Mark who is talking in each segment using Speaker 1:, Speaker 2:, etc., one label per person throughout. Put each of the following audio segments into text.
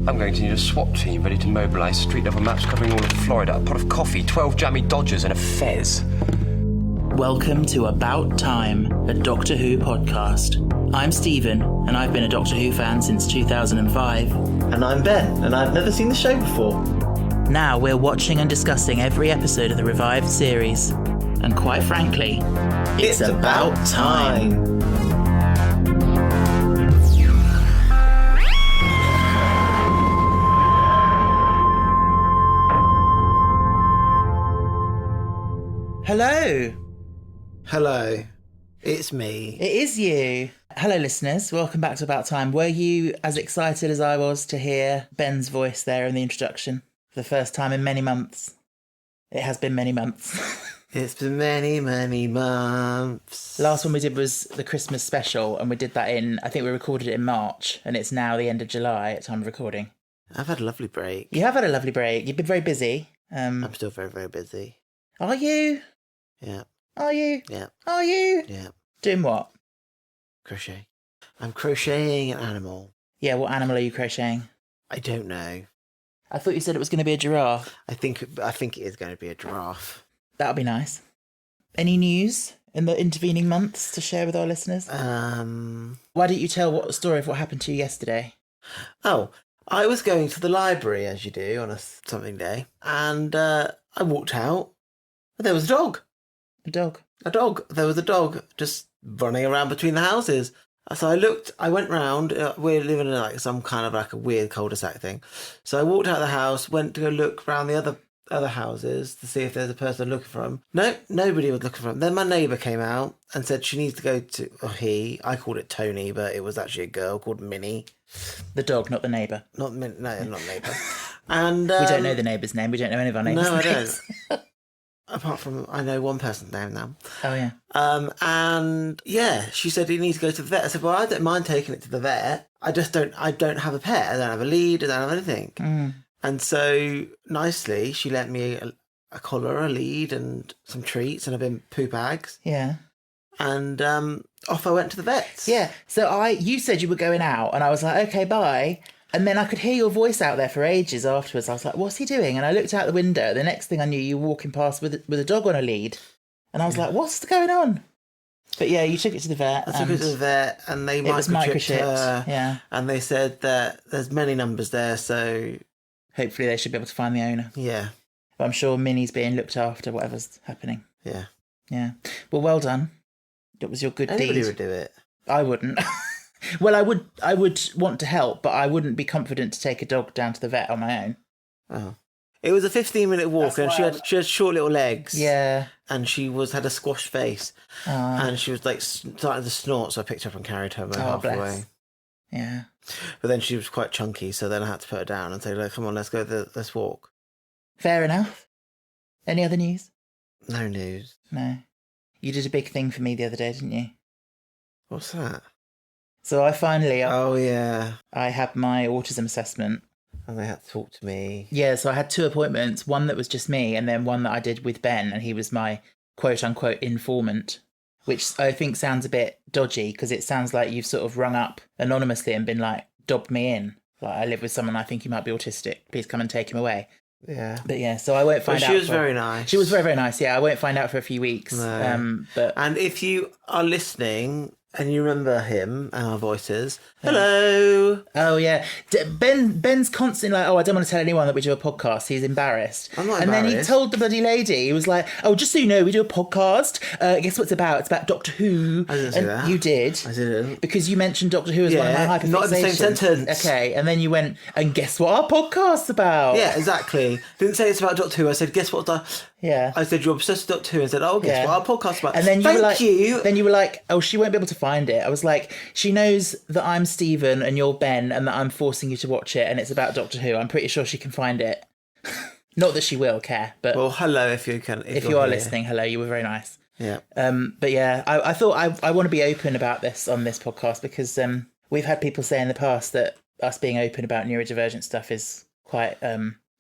Speaker 1: I'm going to need a SWAT team ready to mobilise, street-level maps covering all of Florida, a pot of coffee, 12 jammy Dodgers and a fez.
Speaker 2: Welcome to About Time, a Doctor Who podcast. I'm Stephen, and I've been a Doctor Who fan since 2005.
Speaker 3: And I'm Ben, and I've never seen the show before.
Speaker 2: Now we're watching and discussing every episode of the revived series. And quite frankly, it's about time. Hello.
Speaker 3: Hello. It's me.
Speaker 2: It is you. Hello, listeners. Welcome back to About Time. Were you as excited as I was to hear Ben's voice there in the introduction for the first time in many months? It has been many months.
Speaker 3: It's been many, many months.
Speaker 2: Last one we did was the Christmas special, and we did that I think we recorded it in March, and it's now the end of July at time of recording.
Speaker 3: I've had a lovely break.
Speaker 2: You have had a lovely break. You've been very busy.
Speaker 3: I'm still very, very busy.
Speaker 2: Are you?
Speaker 3: Yeah.
Speaker 2: Are you?
Speaker 3: Yeah.
Speaker 2: Are you?
Speaker 3: Yeah.
Speaker 2: Doing what?
Speaker 3: Crochet. I'm crocheting an animal.
Speaker 2: Yeah, what animal are you crocheting?
Speaker 3: I don't know.
Speaker 2: I thought you said it was going to be a giraffe.
Speaker 3: I think it is going to be a giraffe.
Speaker 2: That'll be nice. Any news in the intervening months to share with our listeners? Why don't you tell what story of what happened to you yesterday?
Speaker 3: Oh, I was going to the library, as you do, on a something day, and I walked out, and there was a dog.
Speaker 2: A dog?
Speaker 3: A dog. There was a dog just running around between the houses. So I went round, we're living in some kind of a weird cul-de-sac thing. So I walked out of the house, went to go look around the other houses to see if there's a person looking for him. No, nobody was looking for him. Then my neighbour came out and said she needs to go to, I called it Tony, but it was actually a girl called Minnie.
Speaker 2: The dog, not the neighbour.
Speaker 3: Not neighbour. And
Speaker 2: we don't know the neighbour's name. We don't know any of our neighbours' names.
Speaker 3: No, I don't. Apart from, I know one person's name now.
Speaker 2: Oh, yeah.
Speaker 3: And yeah, she said you need to go to the vet. I said, well, I don't mind taking it to the vet. I don't have a pet. I don't have a lead. I don't have anything.
Speaker 2: Mm.
Speaker 3: And so nicely, she lent me a collar, a lead, and some treats and a bit of poo bags.
Speaker 2: Yeah.
Speaker 3: And off I went to the vets.
Speaker 2: Yeah. So you said you were going out, and I was like, okay, bye. And then I could hear your voice out there for ages afterwards. I was like, what's he doing? And I looked out the window. The next thing I knew, you were walking past with a dog on a lead. And I was like, what's going on? But yeah, you took it to the vet.
Speaker 3: I took it to the vet, and they microchipped her.
Speaker 2: Yeah.
Speaker 3: And they said that there's many numbers there, so
Speaker 2: hopefully they should be able to find the owner.
Speaker 3: Yeah.
Speaker 2: But I'm sure Minnie's being looked after, whatever's happening.
Speaker 3: Yeah.
Speaker 2: Yeah. Well, well done. That was your good deed.
Speaker 3: Anybody would do it.
Speaker 2: I wouldn't. Well, I would want to help, but I wouldn't be confident to take a dog down to the vet on my own.
Speaker 3: Oh. It was a 15-minute walk, and she had short little legs.
Speaker 2: Yeah.
Speaker 3: And she had a squashed face. And she was starting to snort, so I picked her up and carried her halfway.
Speaker 2: Bless. Yeah.
Speaker 3: But then she was quite chunky, so then I had to put her down and say, "Look, come on, let's walk."
Speaker 2: Fair enough. Any other news?
Speaker 3: No news.
Speaker 2: No. You did a big thing for me the other day, didn't you?
Speaker 3: What's that?
Speaker 2: So I finally...
Speaker 3: Oh, yeah.
Speaker 2: I had my autism assessment.
Speaker 3: And they had to talk to me.
Speaker 2: Yeah, so I had 2 appointments, one that was just me, and then one that I did with Ben, and he was my quote-unquote informant, which I think sounds a bit dodgy, because it sounds like you've sort of rung up anonymously and been like, dobbed me in. Like, I live with someone I think he might be autistic. Please come and take him away.
Speaker 3: Yeah.
Speaker 2: But yeah, so I won't find out.
Speaker 3: She was very nice.
Speaker 2: She was very, very nice, yeah. I won't find out for a few weeks.
Speaker 3: No.
Speaker 2: But
Speaker 3: And if you are listening and you remember him and our voices, hello.
Speaker 2: Oh, yeah. Ben's constantly like, I don't want to tell anyone that we do a podcast. He's embarrassed.
Speaker 3: I'm not
Speaker 2: embarrassed. And then he told the bloody lady, he was like, just so you know, we do a podcast. Guess what it's about? It's about Doctor Who.
Speaker 3: I didn't say that.
Speaker 2: You did.
Speaker 3: I didn't.
Speaker 2: Because you mentioned Doctor Who as one of my hyperfixations.
Speaker 3: Not in the same sentence.
Speaker 2: Okay, and then you went, and guess what our podcast's about?
Speaker 3: Yeah, exactly. Didn't say it's about Doctor Who. I said, guess what?
Speaker 2: Yeah.
Speaker 3: I said, you're obsessed with Doctor Who. And said, guess what our podcast's about?
Speaker 2: And then
Speaker 3: Thank you.
Speaker 2: Then you were like, she won't be able to find it. I was like, she knows that I'm Stephen and you're Ben and that I'm forcing you to watch it and it's about Doctor Who. I'm pretty sure she can find it. Not that she will care, but...
Speaker 3: Well, hello if you can.
Speaker 2: If you are listening, hello, you were very nice.
Speaker 3: Yeah.
Speaker 2: But yeah, I thought I want to be open about this on this podcast because we've had people say in the past that us being open about neurodivergent stuff is quite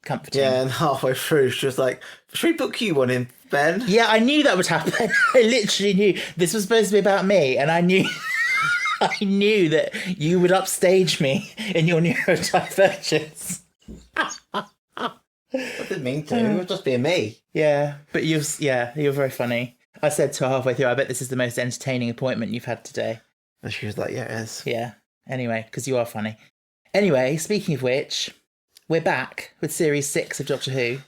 Speaker 2: comforting.
Speaker 3: Yeah, and halfway through, she was like, should we book you one in, Ben?
Speaker 2: Yeah, I knew that would happen. I literally knew. This was supposed to be about me, and I knew... I knew that you would upstage me in your neurodivergence.
Speaker 3: I didn't mean to. It was just being me.
Speaker 2: Yeah, but you're very funny. I said to her halfway through, I bet this is the most entertaining appointment you've had today.
Speaker 3: And she was like, yeah, it is.
Speaker 2: Yeah. Anyway, because you are funny. Anyway, speaking of which, we're back with Series 6 of Doctor Who.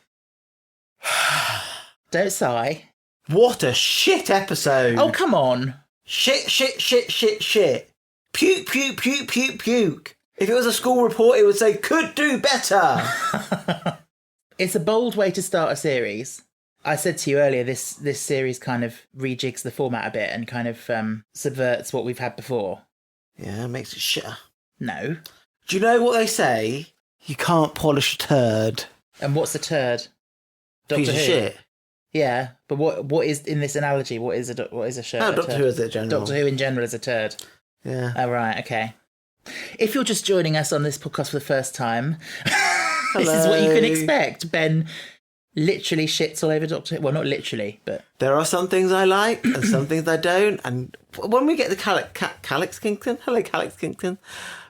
Speaker 2: Don't sigh.
Speaker 3: What a shit episode.
Speaker 2: Oh, come on.
Speaker 3: Shit. Puke, puke, puke, puke, puke. If it was a school report, it would say, could do better.
Speaker 2: It's a bold way to start a series. I said to you earlier, this series kind of rejigs the format a bit and kind of subverts what we've had before.
Speaker 3: Yeah, it makes it shitter.
Speaker 2: No.
Speaker 3: Do you know what they say? You can't polish a turd.
Speaker 2: And what's a turd?
Speaker 3: Piece of shit.
Speaker 2: Yeah, but what is, in this analogy, what is a shirt?
Speaker 3: Oh, Doctor Who is it general.
Speaker 2: Doctor Who in general is a turd.
Speaker 3: Yeah.
Speaker 2: Oh, right, okay. If you're just joining us on this podcast for the first time, this is what you can expect. Ben literally shits all over Doctor Who. Well, not literally, but...
Speaker 3: There are some things I like and some things I don't. And when we get to Calix Kingston, hello Calix Kingston,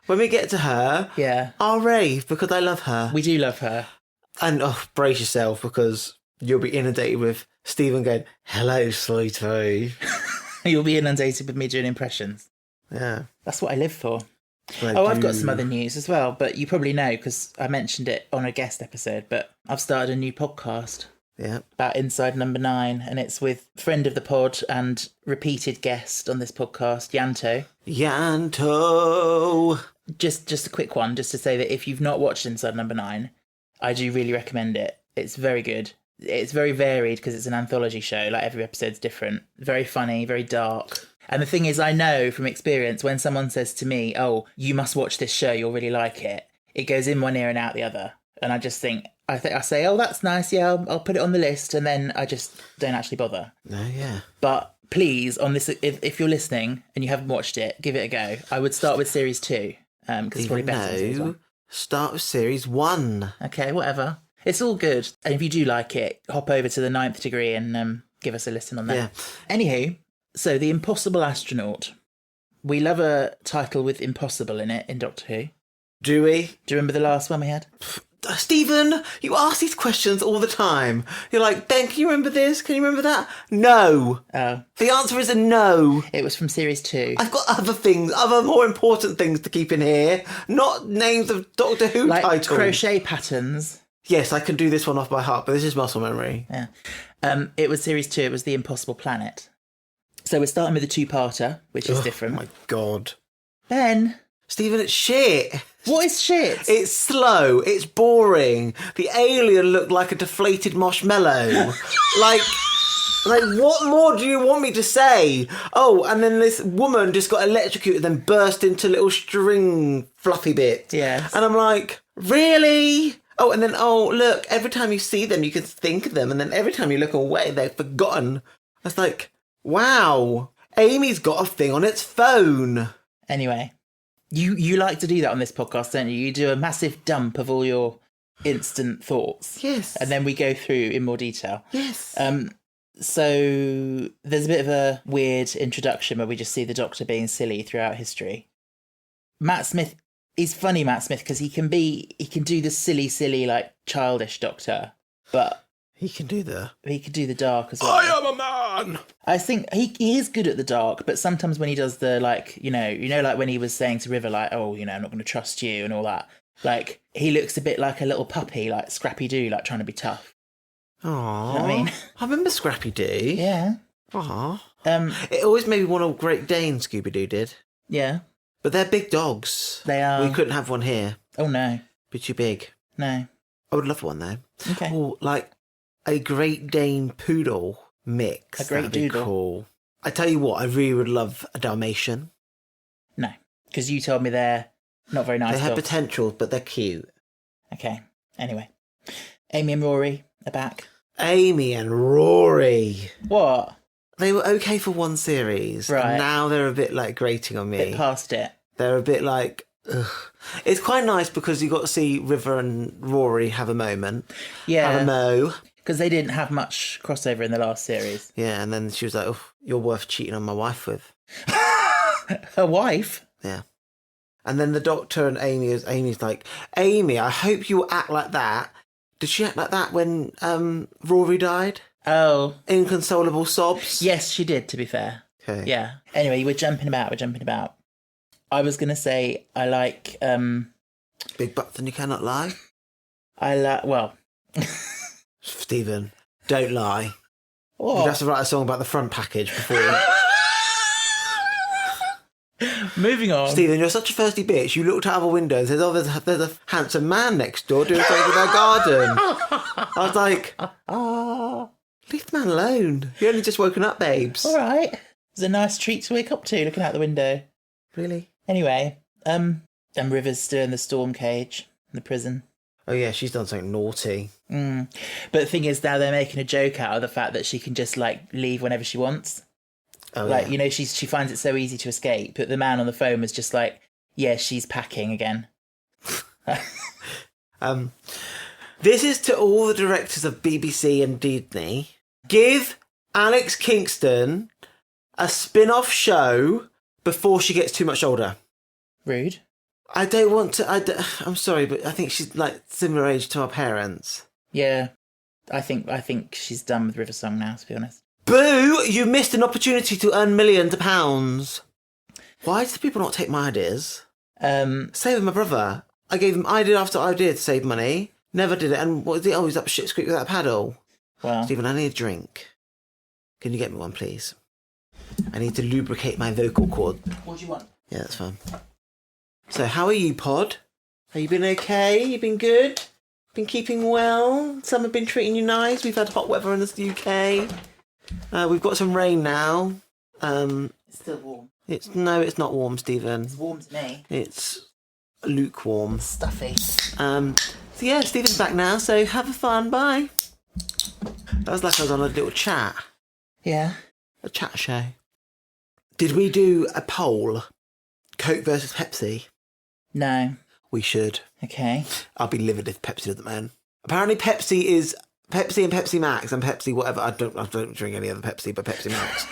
Speaker 3: when we get to her,
Speaker 2: yeah,
Speaker 3: I'll rave because I love her.
Speaker 2: We do love her.
Speaker 3: And brace yourself because you'll be inundated with Stephen going, hello, sweetie.
Speaker 2: You'll be inundated with me doing impressions.
Speaker 3: Yeah.
Speaker 2: That's what I live for. I've got some other news as well, but you probably know because I mentioned it on a guest episode, but I've started a new podcast.
Speaker 3: Yeah.
Speaker 2: About Inside Number 9, and it's with friend of the pod and repeated guest on this podcast, Yanto.
Speaker 3: Yanto!
Speaker 2: Just a quick one, just to say that if you've not watched Inside Number 9, I do really recommend it. It's very good. It's very varied because it's an anthology show, like every episode's different. Very funny, very dark. And the thing is, I know from experience when someone says to me, oh, you must watch this show, you'll really like it, it goes in one ear and out the other. And I just think, I say, oh, that's nice, yeah, I'll put it on the list, and then I just don't actually bother.
Speaker 3: No, yeah.
Speaker 2: But please, on this, if you're listening and you haven't watched it, give it a go. I would start with Series 2, because it's probably better than Series 1.
Speaker 3: Start with Series 1.
Speaker 2: Okay, whatever. It's all good. And if you do like it, hop over to the 9th Degree and give us a listen on that.
Speaker 3: Yeah.
Speaker 2: Anywho, so The Impossible Astronaut. We love a title with impossible in it in Doctor Who.
Speaker 3: Do we?
Speaker 2: Do you remember the last one we had?
Speaker 3: Stephen, you ask these questions all the time. You're like, Ben, can you remember this? Can you remember that? No.
Speaker 2: Oh.
Speaker 3: The answer is a no.
Speaker 2: It was from Series 2.
Speaker 3: I've got other more important things to keep in here. Not names of Doctor Who
Speaker 2: like
Speaker 3: titles.
Speaker 2: crochet patterns.
Speaker 3: Yes, I can do this one off by heart, but this is muscle memory.
Speaker 2: Yeah. It was Series 2. It was The Impossible Planet. So we're starting with a two-parter, which is different.
Speaker 3: Oh my God.
Speaker 2: Ben.
Speaker 3: Stephen, it's shit.
Speaker 2: What is shit?
Speaker 3: It's slow. It's boring. The alien looked like a deflated marshmallow. like, what more do you want me to say? Oh, and then this woman just got electrocuted, then burst into little string fluffy bits.
Speaker 2: Yes.
Speaker 3: And I'm like, really? Oh, and then, look, every time you see them, you can think of them. And then every time you look away, they're forgotten. I was like, wow, Amy's got a thing on its phone.
Speaker 2: Anyway, you like to do that on this podcast, don't you? You do a massive dump of all your instant thoughts.
Speaker 3: Yes.
Speaker 2: And then we go through in more detail.
Speaker 3: Yes.
Speaker 2: So there's a bit of a weird introduction where we just see the Doctor being silly throughout history. Matt Smith, he's funny, Matt Smith, because he can do the silly, like childish Doctor, but
Speaker 3: he can do the
Speaker 2: dark as well.
Speaker 3: I am a man.
Speaker 2: I think he is good at the dark, but sometimes when he does the like, you know, like when he was saying to River, like, oh, you know, I'm not going to trust you and all that. Like he looks a bit like a little puppy, like Scrappy Doo, like trying to be tough.
Speaker 3: Aww.
Speaker 2: You know what I mean?
Speaker 3: I remember Scrappy Doo.
Speaker 2: Yeah.
Speaker 3: Aww.
Speaker 2: It
Speaker 3: always made me want a Great Dane, Scooby-Doo did.
Speaker 2: Yeah.
Speaker 3: But they're big dogs.
Speaker 2: They are.
Speaker 3: We couldn't have one here.
Speaker 2: Oh, no.
Speaker 3: Be too big.
Speaker 2: No.
Speaker 3: I would love one, though.
Speaker 2: Okay.
Speaker 3: Oh, like a Great Dane Poodle mix.
Speaker 2: A Great
Speaker 3: That'd be
Speaker 2: Doodle.
Speaker 3: Cool. I tell you what, I really would love a Dalmatian.
Speaker 2: No. Because you told me they're not very nice
Speaker 3: They have
Speaker 2: dogs.
Speaker 3: potential, but they're cute.
Speaker 2: Okay. Anyway. Amy and Rory are back.
Speaker 3: Amy and Rory.
Speaker 2: What?
Speaker 3: They were okay for one series.
Speaker 2: Right.
Speaker 3: And now they're a bit like grating on me.
Speaker 2: Bit past it.
Speaker 3: They're a bit like, ugh. It's quite nice because you got to see River and Rory have a moment.
Speaker 2: Yeah.
Speaker 3: Have a mo.
Speaker 2: Because they didn't have much crossover in the last series.
Speaker 3: Yeah, and then she was like, oh, you're worth cheating on my wife with.
Speaker 2: Her wife?
Speaker 3: Yeah. And then the doctor and Amy's like, Amy, I hope you act like that. Did she act like that when Rory died?
Speaker 2: Oh.
Speaker 3: Inconsolable sobs?
Speaker 2: Yes, she did, to be fair.
Speaker 3: Okay.
Speaker 2: Yeah. Anyway, we're jumping about. I was going to say I like...
Speaker 3: Big butts and you cannot lie?
Speaker 2: well...
Speaker 3: Stephen, don't lie.
Speaker 2: What?
Speaker 3: You'd have to write a song about the front package before you...
Speaker 2: Moving on.
Speaker 3: Stephen, you're such a thirsty bitch. You looked out of a window and said, oh, there's a handsome man next door doing something with their garden. I was like, leave the man alone. You're only just woken up, babes.
Speaker 2: All right. It was a nice treat to wake up to, looking out the window.
Speaker 3: Really?
Speaker 2: Anyway, and River's still in the storm cage in the prison.
Speaker 3: Oh, yeah, she's done something naughty.
Speaker 2: But the thing is, now they're making a joke out of the fact that she can just, like, leave whenever she wants.
Speaker 3: Oh,
Speaker 2: like,
Speaker 3: yeah.
Speaker 2: you know, she finds it so easy to escape, but the man on the phone was just like, yeah, she's packing again.
Speaker 3: This is to all the directors of BBC and Disney. Give Alex Kingston a spin-off show before she gets too much older.
Speaker 2: Rude.
Speaker 3: I don't want to... I'm sorry, but I think she's, like, similar age to our parents.
Speaker 2: Yeah. I think she's done with River Song now, to be honest.
Speaker 3: Boo! You missed an opportunity to earn millions of pounds. Why do people not take my ideas? Same with my brother. I gave him idea after idea to save money. Never did it. And what was he? Oh, he's up shit creek without a paddle.
Speaker 2: Well,
Speaker 3: Stephen, I need a drink. Can you get me one, please? I need to lubricate my vocal cord.
Speaker 2: what do you want?
Speaker 3: Yeah, that's fine. So, how are you, Pod? Have you been okay? You been good? Been keeping well? Some have been treating you nice. We've had hot weather in the UK. We've got some rain now.
Speaker 2: It's still warm.
Speaker 3: It's not warm, Stephen.
Speaker 2: It's warm to me.
Speaker 3: It's lukewarm.
Speaker 2: Stuffy.
Speaker 3: So yeah, Stephen's back now. So have a fun. Bye. That was like I was on a little chat.
Speaker 2: Yeah.
Speaker 3: A chat show. Did we do a poll? Coke versus Pepsi?
Speaker 2: No.
Speaker 3: We should.
Speaker 2: Okay.
Speaker 3: I'll be livid if Pepsi doesn't win. Apparently Pepsi is Pepsi and Pepsi Max and Pepsi whatever. I don't drink any other Pepsi but Pepsi Max.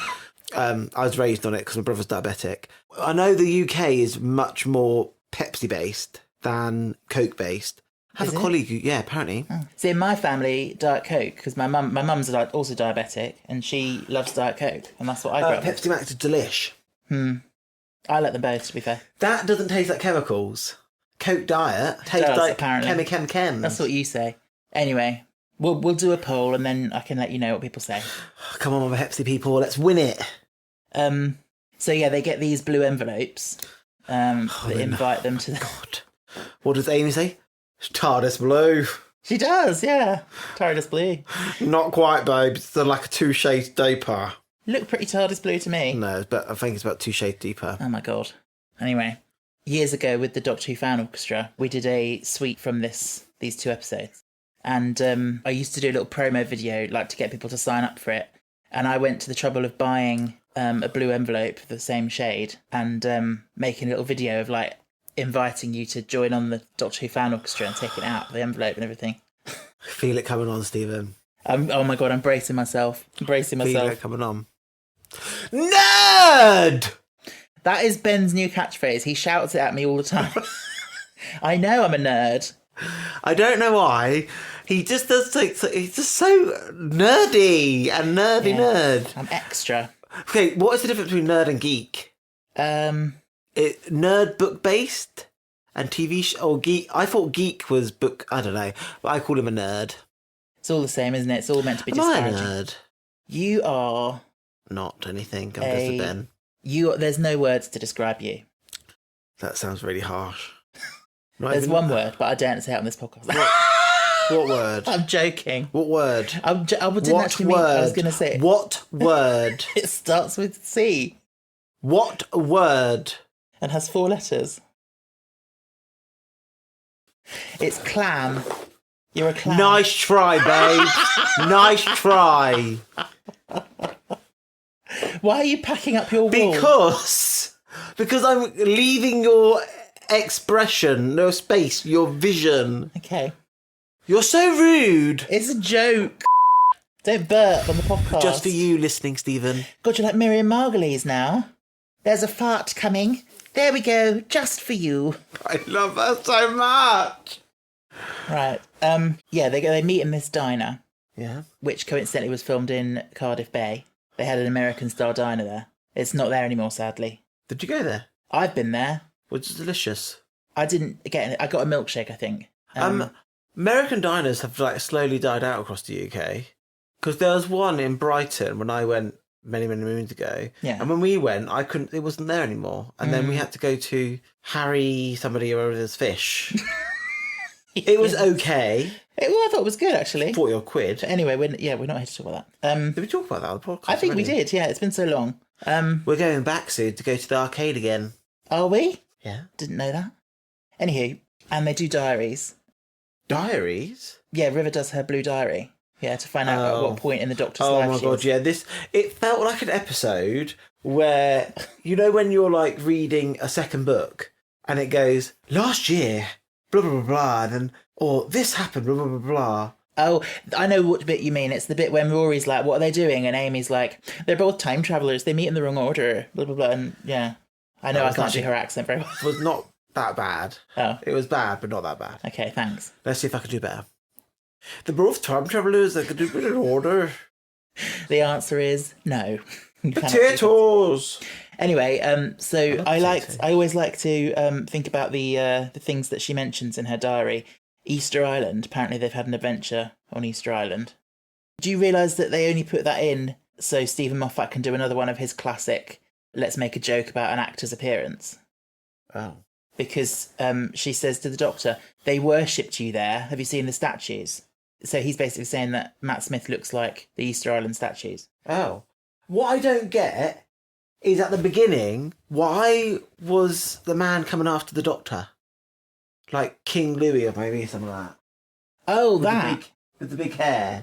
Speaker 3: I was raised on it because my brother's diabetic. I know the UK is much more Pepsi based than Coke based. I have
Speaker 2: Is
Speaker 3: a
Speaker 2: it?
Speaker 3: colleague who, yeah, apparently.
Speaker 2: See, in my family, Diet Coke, because my mum's also diabetic, and she loves Diet Coke, and that's what I grew up with.
Speaker 3: Pepsi Max is delish.
Speaker 2: I like them both, to be fair.
Speaker 3: That doesn't taste like chemicals. Coke Diet tastes
Speaker 2: does,
Speaker 3: like
Speaker 2: apparently.
Speaker 3: chem.
Speaker 2: That's what you say. Anyway, we'll do a poll, and then I can let you know what people say.
Speaker 3: Come on, Pepsi people, let's win it.
Speaker 2: So yeah, they get these blue envelopes that invite them to the...
Speaker 3: God. What does Amy say? TARDIS blue.
Speaker 2: She does, yeah. TARDIS blue.
Speaker 3: Not quite, babe. It's like a 2 shades deeper.
Speaker 2: Look pretty TARDIS blue to me.
Speaker 3: No, but I think it's about 2 shades deeper.
Speaker 2: Oh my god. Anyway, years ago with the Doctor Who fan orchestra, we did a suite from these 2 episodes. And I used to do a little promo video, like to get people to sign up for it. And I went to the trouble of buying a blue envelope of the same shade and making a little video of like inviting you to join on the Doctor Who fan orchestra and taking it out of the envelope and everything.
Speaker 3: Feel it coming on, Stephen.
Speaker 2: Oh my god, I'm bracing myself.
Speaker 3: Feel it coming on.
Speaker 2: Nerd! That is Ben's new catchphrase. He shouts it at me all the time. I know I'm a nerd.
Speaker 3: I don't know why. He just does he's just so nerdy and nerd.
Speaker 2: I'm extra.
Speaker 3: Okay, what is the difference between nerd and geek? Nerd book based and TV or geek. I thought geek was book. I don't know, but I call him a nerd.
Speaker 2: It's all the same, isn't it? It's all meant to be
Speaker 3: Am I a
Speaker 2: disparaging.
Speaker 3: nerd?
Speaker 2: You are
Speaker 3: Not anything. I'm just a Ben.
Speaker 2: There's no words to describe you.
Speaker 3: That sounds really harsh.
Speaker 2: There's one word, but I daren't say it on this podcast.
Speaker 3: What word?
Speaker 2: I'm joking.
Speaker 3: What word?
Speaker 2: I didn't
Speaker 3: What
Speaker 2: actually mean. I was going to say it.
Speaker 3: What word?
Speaker 2: It starts with C
Speaker 3: What word?
Speaker 2: and has 4 letters. It's clam. You're a clam.
Speaker 3: Nice try, babe. Nice try.
Speaker 2: Why are you packing up your wall?
Speaker 3: Because I'm leaving your expression, no space, your vision.
Speaker 2: Okay.
Speaker 3: You're so rude.
Speaker 2: It's a joke. Don't burp on the podcast.
Speaker 3: Just for you listening, Stephen.
Speaker 2: God, you're like Miriam Margolyes now. There's a fart coming. There we go, just for you.
Speaker 3: I love her so much.
Speaker 2: Right. They meet in this diner,
Speaker 3: Yeah.
Speaker 2: which coincidentally was filmed in Cardiff Bay. They had an American-style diner there. It's not there anymore, sadly.
Speaker 3: Did you go there?
Speaker 2: I've been there.
Speaker 3: Was it delicious?
Speaker 2: I didn't get it. I got a milkshake, I think.
Speaker 3: American diners have like slowly died out across the UK. Because there was one in Brighton when I went many, many moons ago.
Speaker 2: Yeah.
Speaker 3: And when we went, it wasn't there anymore. And then we had to go to Harry, somebody or other's fish. It was okay.
Speaker 2: I thought it was good, actually.
Speaker 3: 40 odd quid.
Speaker 2: But anyway, we're not here to talk about that.
Speaker 3: Did we talk about that on the podcast?
Speaker 2: I think we
Speaker 3: already?
Speaker 2: did, yeah. It's been so long.
Speaker 3: We're going back soon to go to the arcade again.
Speaker 2: Are we?
Speaker 3: Yeah.
Speaker 2: Didn't know that. Anywho, and they do diaries.
Speaker 3: Diaries?
Speaker 2: Yeah, River does her blue diary. Yeah, to find out at what point in the Doctor's life
Speaker 3: Oh my
Speaker 2: she
Speaker 3: god,
Speaker 2: is.
Speaker 3: yeah. It felt like an episode where, when you're like reading a second book and it goes, last year, blah, blah, blah, blah, and then, or this happened, blah, blah, blah, blah.
Speaker 2: Oh, I know what bit you mean. It's the bit when Rory's like, what are they doing? And Amy's like, they're both time travellers. They meet in the wrong order. Blah, blah, blah. And yeah, I know I can't do her accent very well.
Speaker 3: It was not that bad.
Speaker 2: Oh.
Speaker 3: It was bad, but not that bad.
Speaker 2: Okay, thanks.
Speaker 3: Let's see if I can do better. They're both time travellers. They could do it in order.
Speaker 2: The answer is no. You cannot do
Speaker 3: Potatoes!
Speaker 2: Anyway, so
Speaker 3: love
Speaker 2: I always like to think about the things that she mentions in her diary. Easter Island. Apparently, they've had an adventure on Easter Island. Do you realise that they only put that in so Stephen Moffat can do another one of his classic "let's make a joke about an actor's appearance"?
Speaker 3: Oh.
Speaker 2: Because she says to the Doctor, "They worshipped you there. Have you seen the statues?" So he's basically saying that Matt Smith looks like the Easter Island statues.
Speaker 3: Oh. What I don't get is at the beginning, why was the man coming after the Doctor? Like King Louis or maybe something like that.
Speaker 2: Oh,
Speaker 3: With the big hair.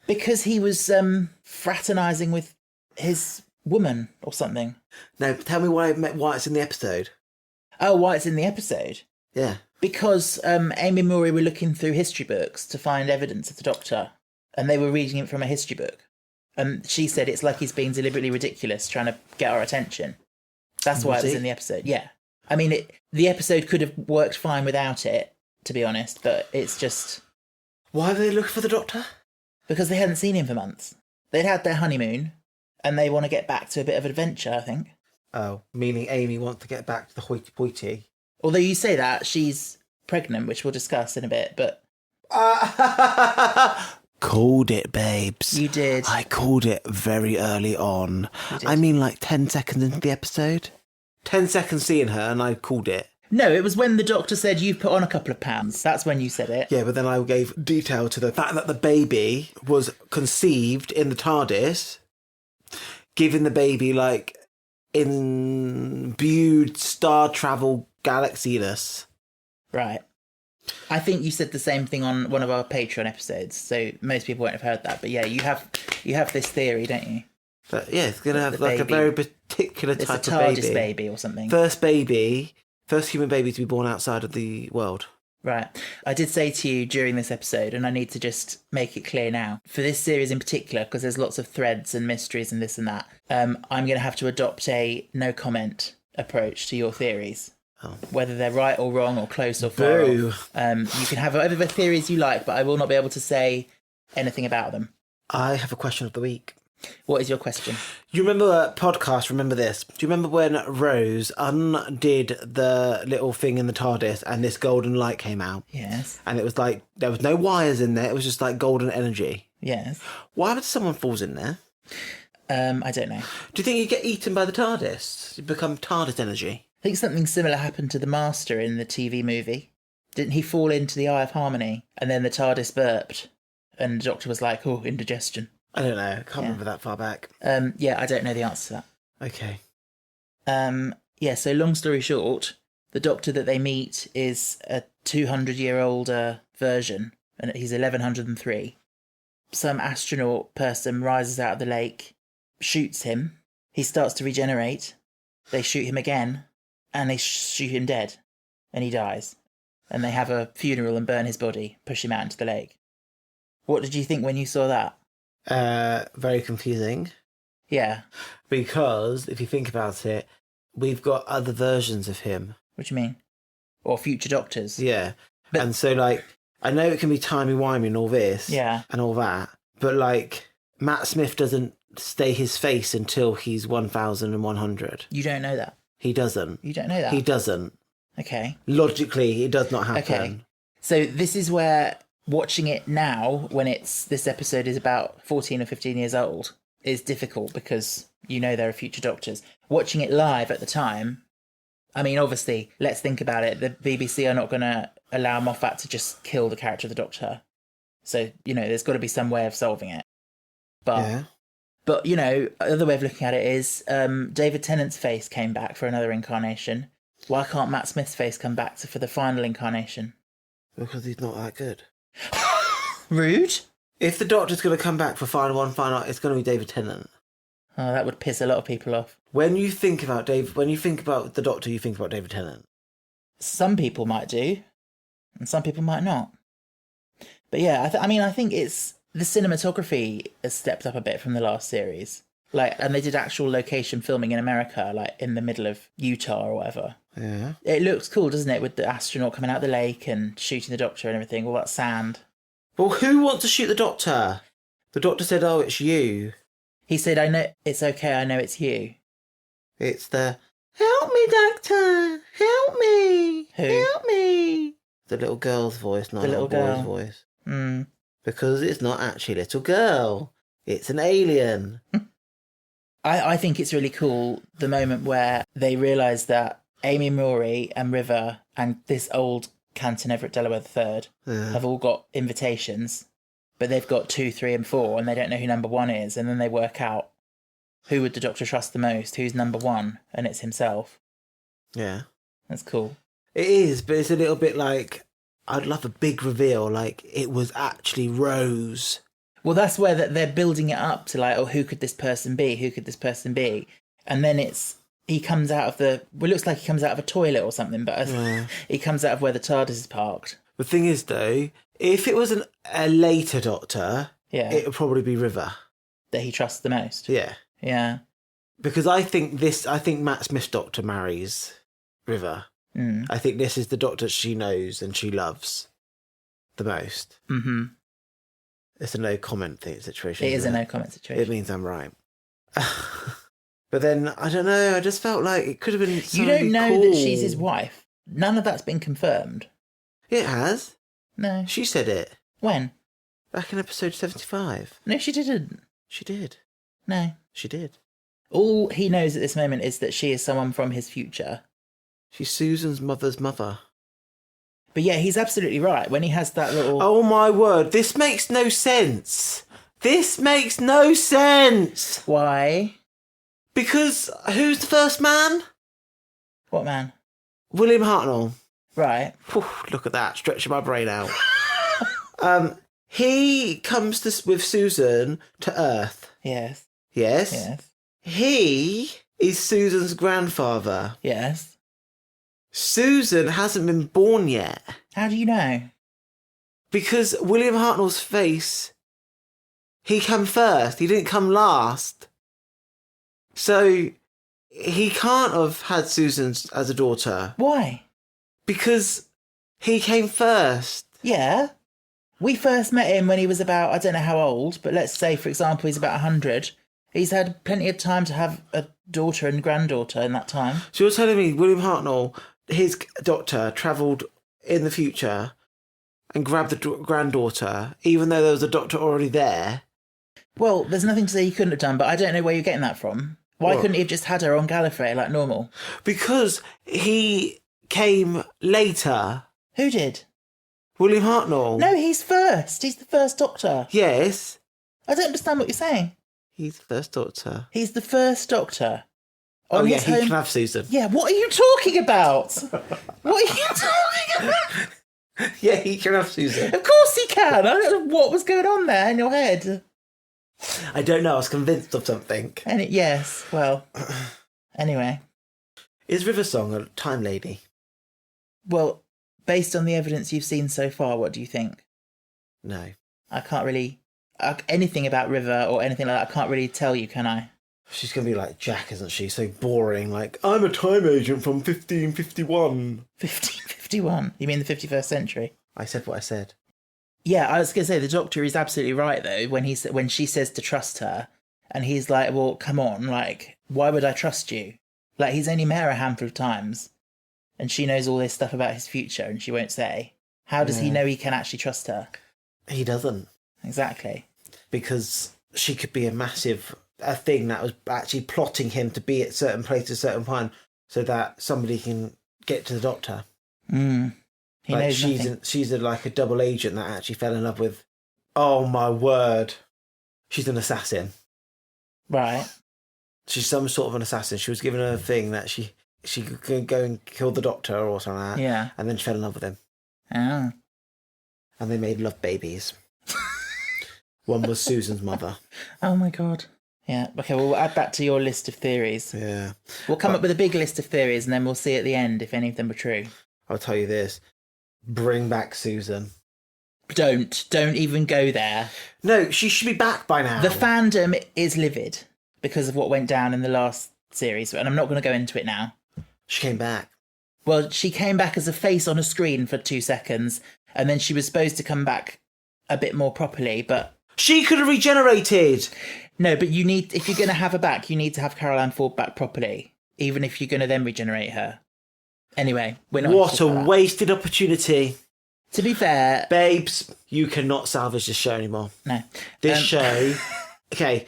Speaker 2: Because he was fraternising with his woman or something.
Speaker 3: No, tell me why it's in the episode.
Speaker 2: Oh, why it's in the episode?
Speaker 3: Yeah.
Speaker 2: Because Amy and Rory were looking through history books to find evidence of the Doctor, and they were reading it from a history book. And she said it's like he's being deliberately ridiculous, trying to get our attention. That's why it was in the episode. Yeah. I mean, the episode could have worked fine without it, to be honest, but it's just...
Speaker 3: Why were they looking for the Doctor?
Speaker 2: Because they hadn't seen him for months. They'd had their honeymoon, and they want to get back to a bit of adventure, I think. Oh,
Speaker 3: meaning Amy wants to get back to the hoity-toity.
Speaker 2: Although you say that, she's pregnant, which we'll discuss in a bit, but...
Speaker 3: Called it, babes.
Speaker 2: You did.
Speaker 3: I called it very early on. I mean, like 10 seconds into the episode. 10 seconds seeing her, and I called it.
Speaker 2: No, it was when the Doctor said you've put on a couple of pounds. That's when you said it.
Speaker 3: Yeah, but then I gave detail to the fact that the baby was conceived in the TARDIS, giving the baby, like, imbued star travel galaxiness.
Speaker 2: Right. I think you said the same thing on one of our Patreon episodes, so most people won't have heard that. But yeah, you have this theory, don't you?
Speaker 3: But yeah, it's going to have like a very particular
Speaker 2: it's
Speaker 3: type
Speaker 2: a
Speaker 3: of
Speaker 2: TARDIS baby or something.
Speaker 3: First human baby to be born outside of the world.
Speaker 2: Right. I did say to you during this episode, and I need to just make it clear now, for this series in particular, because there's lots of threads and mysteries and this and that, I'm going to have to adopt a no comment approach to your theories. Oh. Whether they're right or wrong or close or far off. You can have whatever theories you like, but I will not be able to say anything about them.
Speaker 3: I have a question of the week.
Speaker 2: What is your question?
Speaker 3: You remember a podcast, remember this? Do you remember when Rose undid the little thing in the TARDIS and this golden light came out?
Speaker 2: Yes.
Speaker 3: And it was like, there was no wires in there, it was just like golden energy.
Speaker 2: Yes.
Speaker 3: Why would someone falls in there?
Speaker 2: I don't know.
Speaker 3: Do you think you get eaten by the TARDIS? You become TARDIS energy?
Speaker 2: I think something similar happened to the Master in the TV movie. Didn't he fall into the Eye of Harmony and then the TARDIS burped and the Doctor was like, oh, indigestion.
Speaker 3: I don't know. I can't remember that far back.
Speaker 2: Yeah, I don't know the answer to that.
Speaker 3: Okay.
Speaker 2: Yeah, so long story short, the Doctor that they meet is a 200-year-old version, and he's 1103. Some astronaut person rises out of the lake, shoots him, he starts to regenerate, they shoot him again, and they shoot him dead, and he dies. And they have a funeral and burn his body, push him out into the lake. What did you think when you saw that?
Speaker 3: Very confusing.
Speaker 2: Yeah.
Speaker 3: Because if you think about it, we've got other versions of him.
Speaker 2: What do you mean? Or future Doctors?
Speaker 3: Yeah.
Speaker 2: But-
Speaker 3: and so, like, I know it can be timey-wimey and all this.
Speaker 2: Yeah.
Speaker 3: And all that. But, like, Matt Smith doesn't stay his face until he's 1,100.
Speaker 2: You don't know that?
Speaker 3: He doesn't.
Speaker 2: You don't know that?
Speaker 3: He doesn't.
Speaker 2: Okay.
Speaker 3: Logically, it does not happen.
Speaker 2: Okay. So this is where watching it now, when this episode is about 14 or 15 years old, is difficult because you know there are future Doctors. Watching it live at the time, I mean, obviously, let's think about it. The BBC are not going to allow Moffat to just kill the character of the Doctor. So, you know, there's got to be some way of solving it. But, you know, another way of looking at it is David Tennant's face came back for another incarnation. Why can't Matt Smith's face come back for the final incarnation?
Speaker 3: Because he's not that good.
Speaker 2: Rude.
Speaker 3: If the Doctor's going to come back for final, it's going to be David Tennant.
Speaker 2: Oh, that would piss a lot of people off.
Speaker 3: When you think about the Doctor, you think about David Tennant.
Speaker 2: Some people might do, and some people might not. But yeah, I think it's the cinematography has stepped up a bit from the last series. Like, and they did actual location filming in America, like in the middle of Utah or whatever.
Speaker 3: Yeah.
Speaker 2: It looks cool, doesn't it, with the astronaut coming out the lake and shooting the Doctor and everything, all that sand.
Speaker 3: Well, who wants to shoot the Doctor? The Doctor said, "Oh, it's you."
Speaker 2: He said, "I know it's okay. I know it's you."
Speaker 3: It's the "Help me, Doctor! Help me!
Speaker 2: Who?
Speaker 3: Help me!" The little girl's voice, not
Speaker 2: The
Speaker 3: the
Speaker 2: little
Speaker 3: little boy's
Speaker 2: girl.
Speaker 3: voice.
Speaker 2: Hmm.
Speaker 3: Because it's not actually a little girl. It's an alien.
Speaker 2: I think it's really cool, the moment where they realise that Amy Maury and River and this old Canton Everett Delaware III have all got invitations, but they've got 2, 3 and 4 and they don't know who number 1 is, and then they work out who would the Doctor trust the most, who's number 1, and it's himself.
Speaker 3: Yeah.
Speaker 2: That's cool.
Speaker 3: It is, but it's a little bit like, I'd love a big reveal, like it was actually Rose.
Speaker 2: Well, that's where they're building it up to, like, oh, who could this person be? Who could this person be? And then he comes out of it looks like he comes out of a toilet or something, but he comes out of where the TARDIS is parked.
Speaker 3: The thing is, though, if it was a later Doctor,
Speaker 2: Yeah.
Speaker 3: it would probably be River.
Speaker 2: That he trusts the most.
Speaker 3: Yeah.
Speaker 2: Yeah.
Speaker 3: Because I think Matt Smith's Doctor marries River.
Speaker 2: Mm.
Speaker 3: I think this is the Doctor she knows and she loves the most.
Speaker 2: Mm-hmm.
Speaker 3: It's a no comment situation.
Speaker 2: It is a
Speaker 3: isn't
Speaker 2: no comment situation.
Speaker 3: It means I'm right. But then, I don't know, I just felt like it could have been
Speaker 2: You
Speaker 3: somebody
Speaker 2: don't know
Speaker 3: cool.
Speaker 2: that she's his wife. None of that's been confirmed.
Speaker 3: It has.
Speaker 2: No.
Speaker 3: She said it.
Speaker 2: When?
Speaker 3: Back in episode 75.
Speaker 2: No, she didn't.
Speaker 3: She did.
Speaker 2: No.
Speaker 3: She did.
Speaker 2: All he knows at this moment is that she is someone from his future.
Speaker 3: She's Susan's mother's mother.
Speaker 2: But yeah, he's absolutely right. When he has that little...
Speaker 3: Oh my word, this makes no sense. This makes no sense.
Speaker 2: Why?
Speaker 3: Because who's the first man?
Speaker 2: What man?
Speaker 3: William Hartnell.
Speaker 2: Right.
Speaker 3: Whew, look at that, stretching my brain out. He comes with Susan to Earth.
Speaker 2: Yes.
Speaker 3: Yes?
Speaker 2: Yes.
Speaker 3: He is Susan's grandfather.
Speaker 2: Yes.
Speaker 3: Susan hasn't been born yet.
Speaker 2: How do you know?
Speaker 3: Because William Hartnell's face, he came first. He didn't come last. So he can't have had Susan as a daughter.
Speaker 2: Why?
Speaker 3: Because he came first.
Speaker 2: Yeah. We first met him when he was about, I don't know how old, but let's say, for example, he's about 100. He's had plenty of time to have a daughter and granddaughter in that time.
Speaker 3: So you're telling me William Hartnell, his doctor, travelled in the future and grabbed the granddaughter, even though there was a doctor already there?
Speaker 2: Well, there's nothing to say he couldn't have done, but I don't know where you're getting that from. Why couldn't he have just had her on Gallifrey like normal?
Speaker 3: Because he came later.
Speaker 2: Who did?
Speaker 3: William Hartnell.
Speaker 2: No, he's first. He's the first Doctor.
Speaker 3: Yes.
Speaker 2: I don't understand what you're saying.
Speaker 3: He's the first doctor.
Speaker 2: He's the first Doctor.
Speaker 3: Oh, yeah,
Speaker 2: his
Speaker 3: he
Speaker 2: home-
Speaker 3: can have Susan.
Speaker 2: Yeah, what are you talking about? What are you talking about?
Speaker 3: Yeah, he can have Susan.
Speaker 2: Of course he can. I don't know what was going on there in your head.
Speaker 3: I don't know, I was convinced of something.
Speaker 2: Yes, well, anyway.
Speaker 3: Is Riversong a time lady?
Speaker 2: Well, based on the evidence you've seen so far, what do you think?
Speaker 3: No.
Speaker 2: I can't really... anything about River or anything like that, I can't really tell you, can I?
Speaker 3: She's going to be like Jack, isn't she? So boring. Like, I'm a time agent from 1551.
Speaker 2: 1551? You mean the 51st century?
Speaker 3: I said what I said.
Speaker 2: Yeah, I was going to say, the Doctor is absolutely right, though, when she says to trust her, and he's like, well, come on, like, why would I trust you? Like, he's only met her a handful of times, and she knows all this stuff about his future, and she won't say. How does he know he can actually trust her?
Speaker 3: He doesn't.
Speaker 2: Exactly.
Speaker 3: Because she could be a thing that was actually plotting him to be at certain places at a certain time so that somebody can get to the Doctor.
Speaker 2: He
Speaker 3: like
Speaker 2: knows
Speaker 3: she's like a double agent that actually fell in love with. Oh my word. She's an assassin.
Speaker 2: Right.
Speaker 3: She's some sort of an assassin. She was given a thing that she could go and kill the Doctor or something like that.
Speaker 2: Yeah.
Speaker 3: And then she fell in love with him.
Speaker 2: Oh.
Speaker 3: And they made love babies. One was Susan's mother.
Speaker 2: Oh my God. Yeah. Okay, well, we'll add that to your list of theories.
Speaker 3: Yeah.
Speaker 2: We'll come up with a big list of theories and then we'll see at the end if any of them are true.
Speaker 3: I'll tell you this. Bring back Susan.
Speaker 2: Don't even go there.
Speaker 3: No, she should be back by now.
Speaker 2: The fandom is livid because of what went down in the last series, and I'm not going to go into it now.
Speaker 3: She came back.
Speaker 2: Well, she came back as a face on a screen for 2 seconds, and then she was supposed to come back a bit more properly, but...
Speaker 3: She could have regenerated!
Speaker 2: No, but if you're going to have her back, you need to have Caroline Ford back properly, even if you're going to then regenerate her. Anyway, we're not...
Speaker 3: What a wasted opportunity.
Speaker 2: To be fair...
Speaker 3: Babes, you cannot salvage this show anymore.
Speaker 2: No.
Speaker 3: This show... Okay,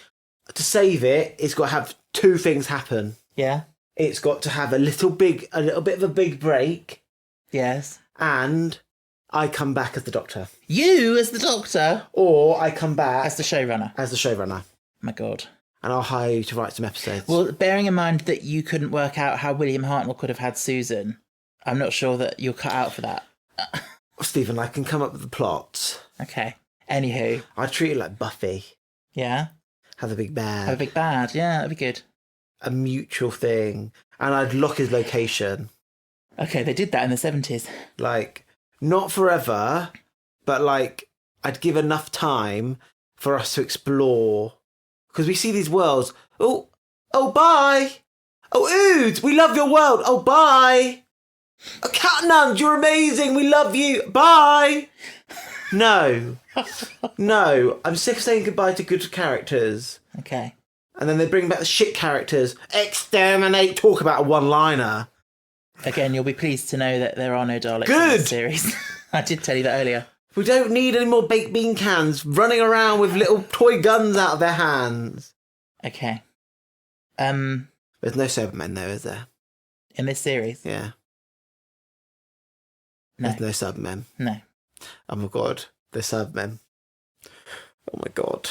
Speaker 3: to save it, it's got to have 2 things happen.
Speaker 2: Yeah?
Speaker 3: It's got to have a little bit of a big break.
Speaker 2: Yes.
Speaker 3: And I come back as the Doctor.
Speaker 2: You as the Doctor?
Speaker 3: Or I come back...
Speaker 2: As the showrunner.
Speaker 3: As the showrunner.
Speaker 2: My God.
Speaker 3: And I'll hire you to write some episodes.
Speaker 2: Well, bearing in mind that you couldn't work out how William Hartnell could have had Susan, I'm not sure that you're cut out for that.
Speaker 3: Stephen, I can come up with the plot.
Speaker 2: Okay. Anywho.
Speaker 3: I treat it like Buffy.
Speaker 2: Yeah?
Speaker 3: Have a big bad.
Speaker 2: Have a big bad. Yeah, that'd be good.
Speaker 3: A mutual thing. And I'd lock his location.
Speaker 2: Okay, they did that in the 70s.
Speaker 3: Like, not forever, but like, I'd give enough time for us to explore. Because we see these worlds. Oh, bye. Oh, Ood, we love your world. Oh, bye. Oh, Catnund, you're amazing. We love you. Bye. No. No. I'm sick of saying goodbye to good characters.
Speaker 2: Okay.
Speaker 3: And then they bring back the shit characters. Exterminate. Talk about a one-liner.
Speaker 2: Again, you'll be pleased to know that there are no Daleks in
Speaker 3: Good.
Speaker 2: this series. I did tell you that earlier.
Speaker 3: We don't need any more baked bean cans running around with little toy guns out of their hands.
Speaker 2: Okay.
Speaker 3: There's no Cybermen though, is there?
Speaker 2: In this series?
Speaker 3: Yeah.
Speaker 2: No.
Speaker 3: There's no Cybermen.
Speaker 2: No.
Speaker 3: Oh my God. They're Cybermen. Oh my God.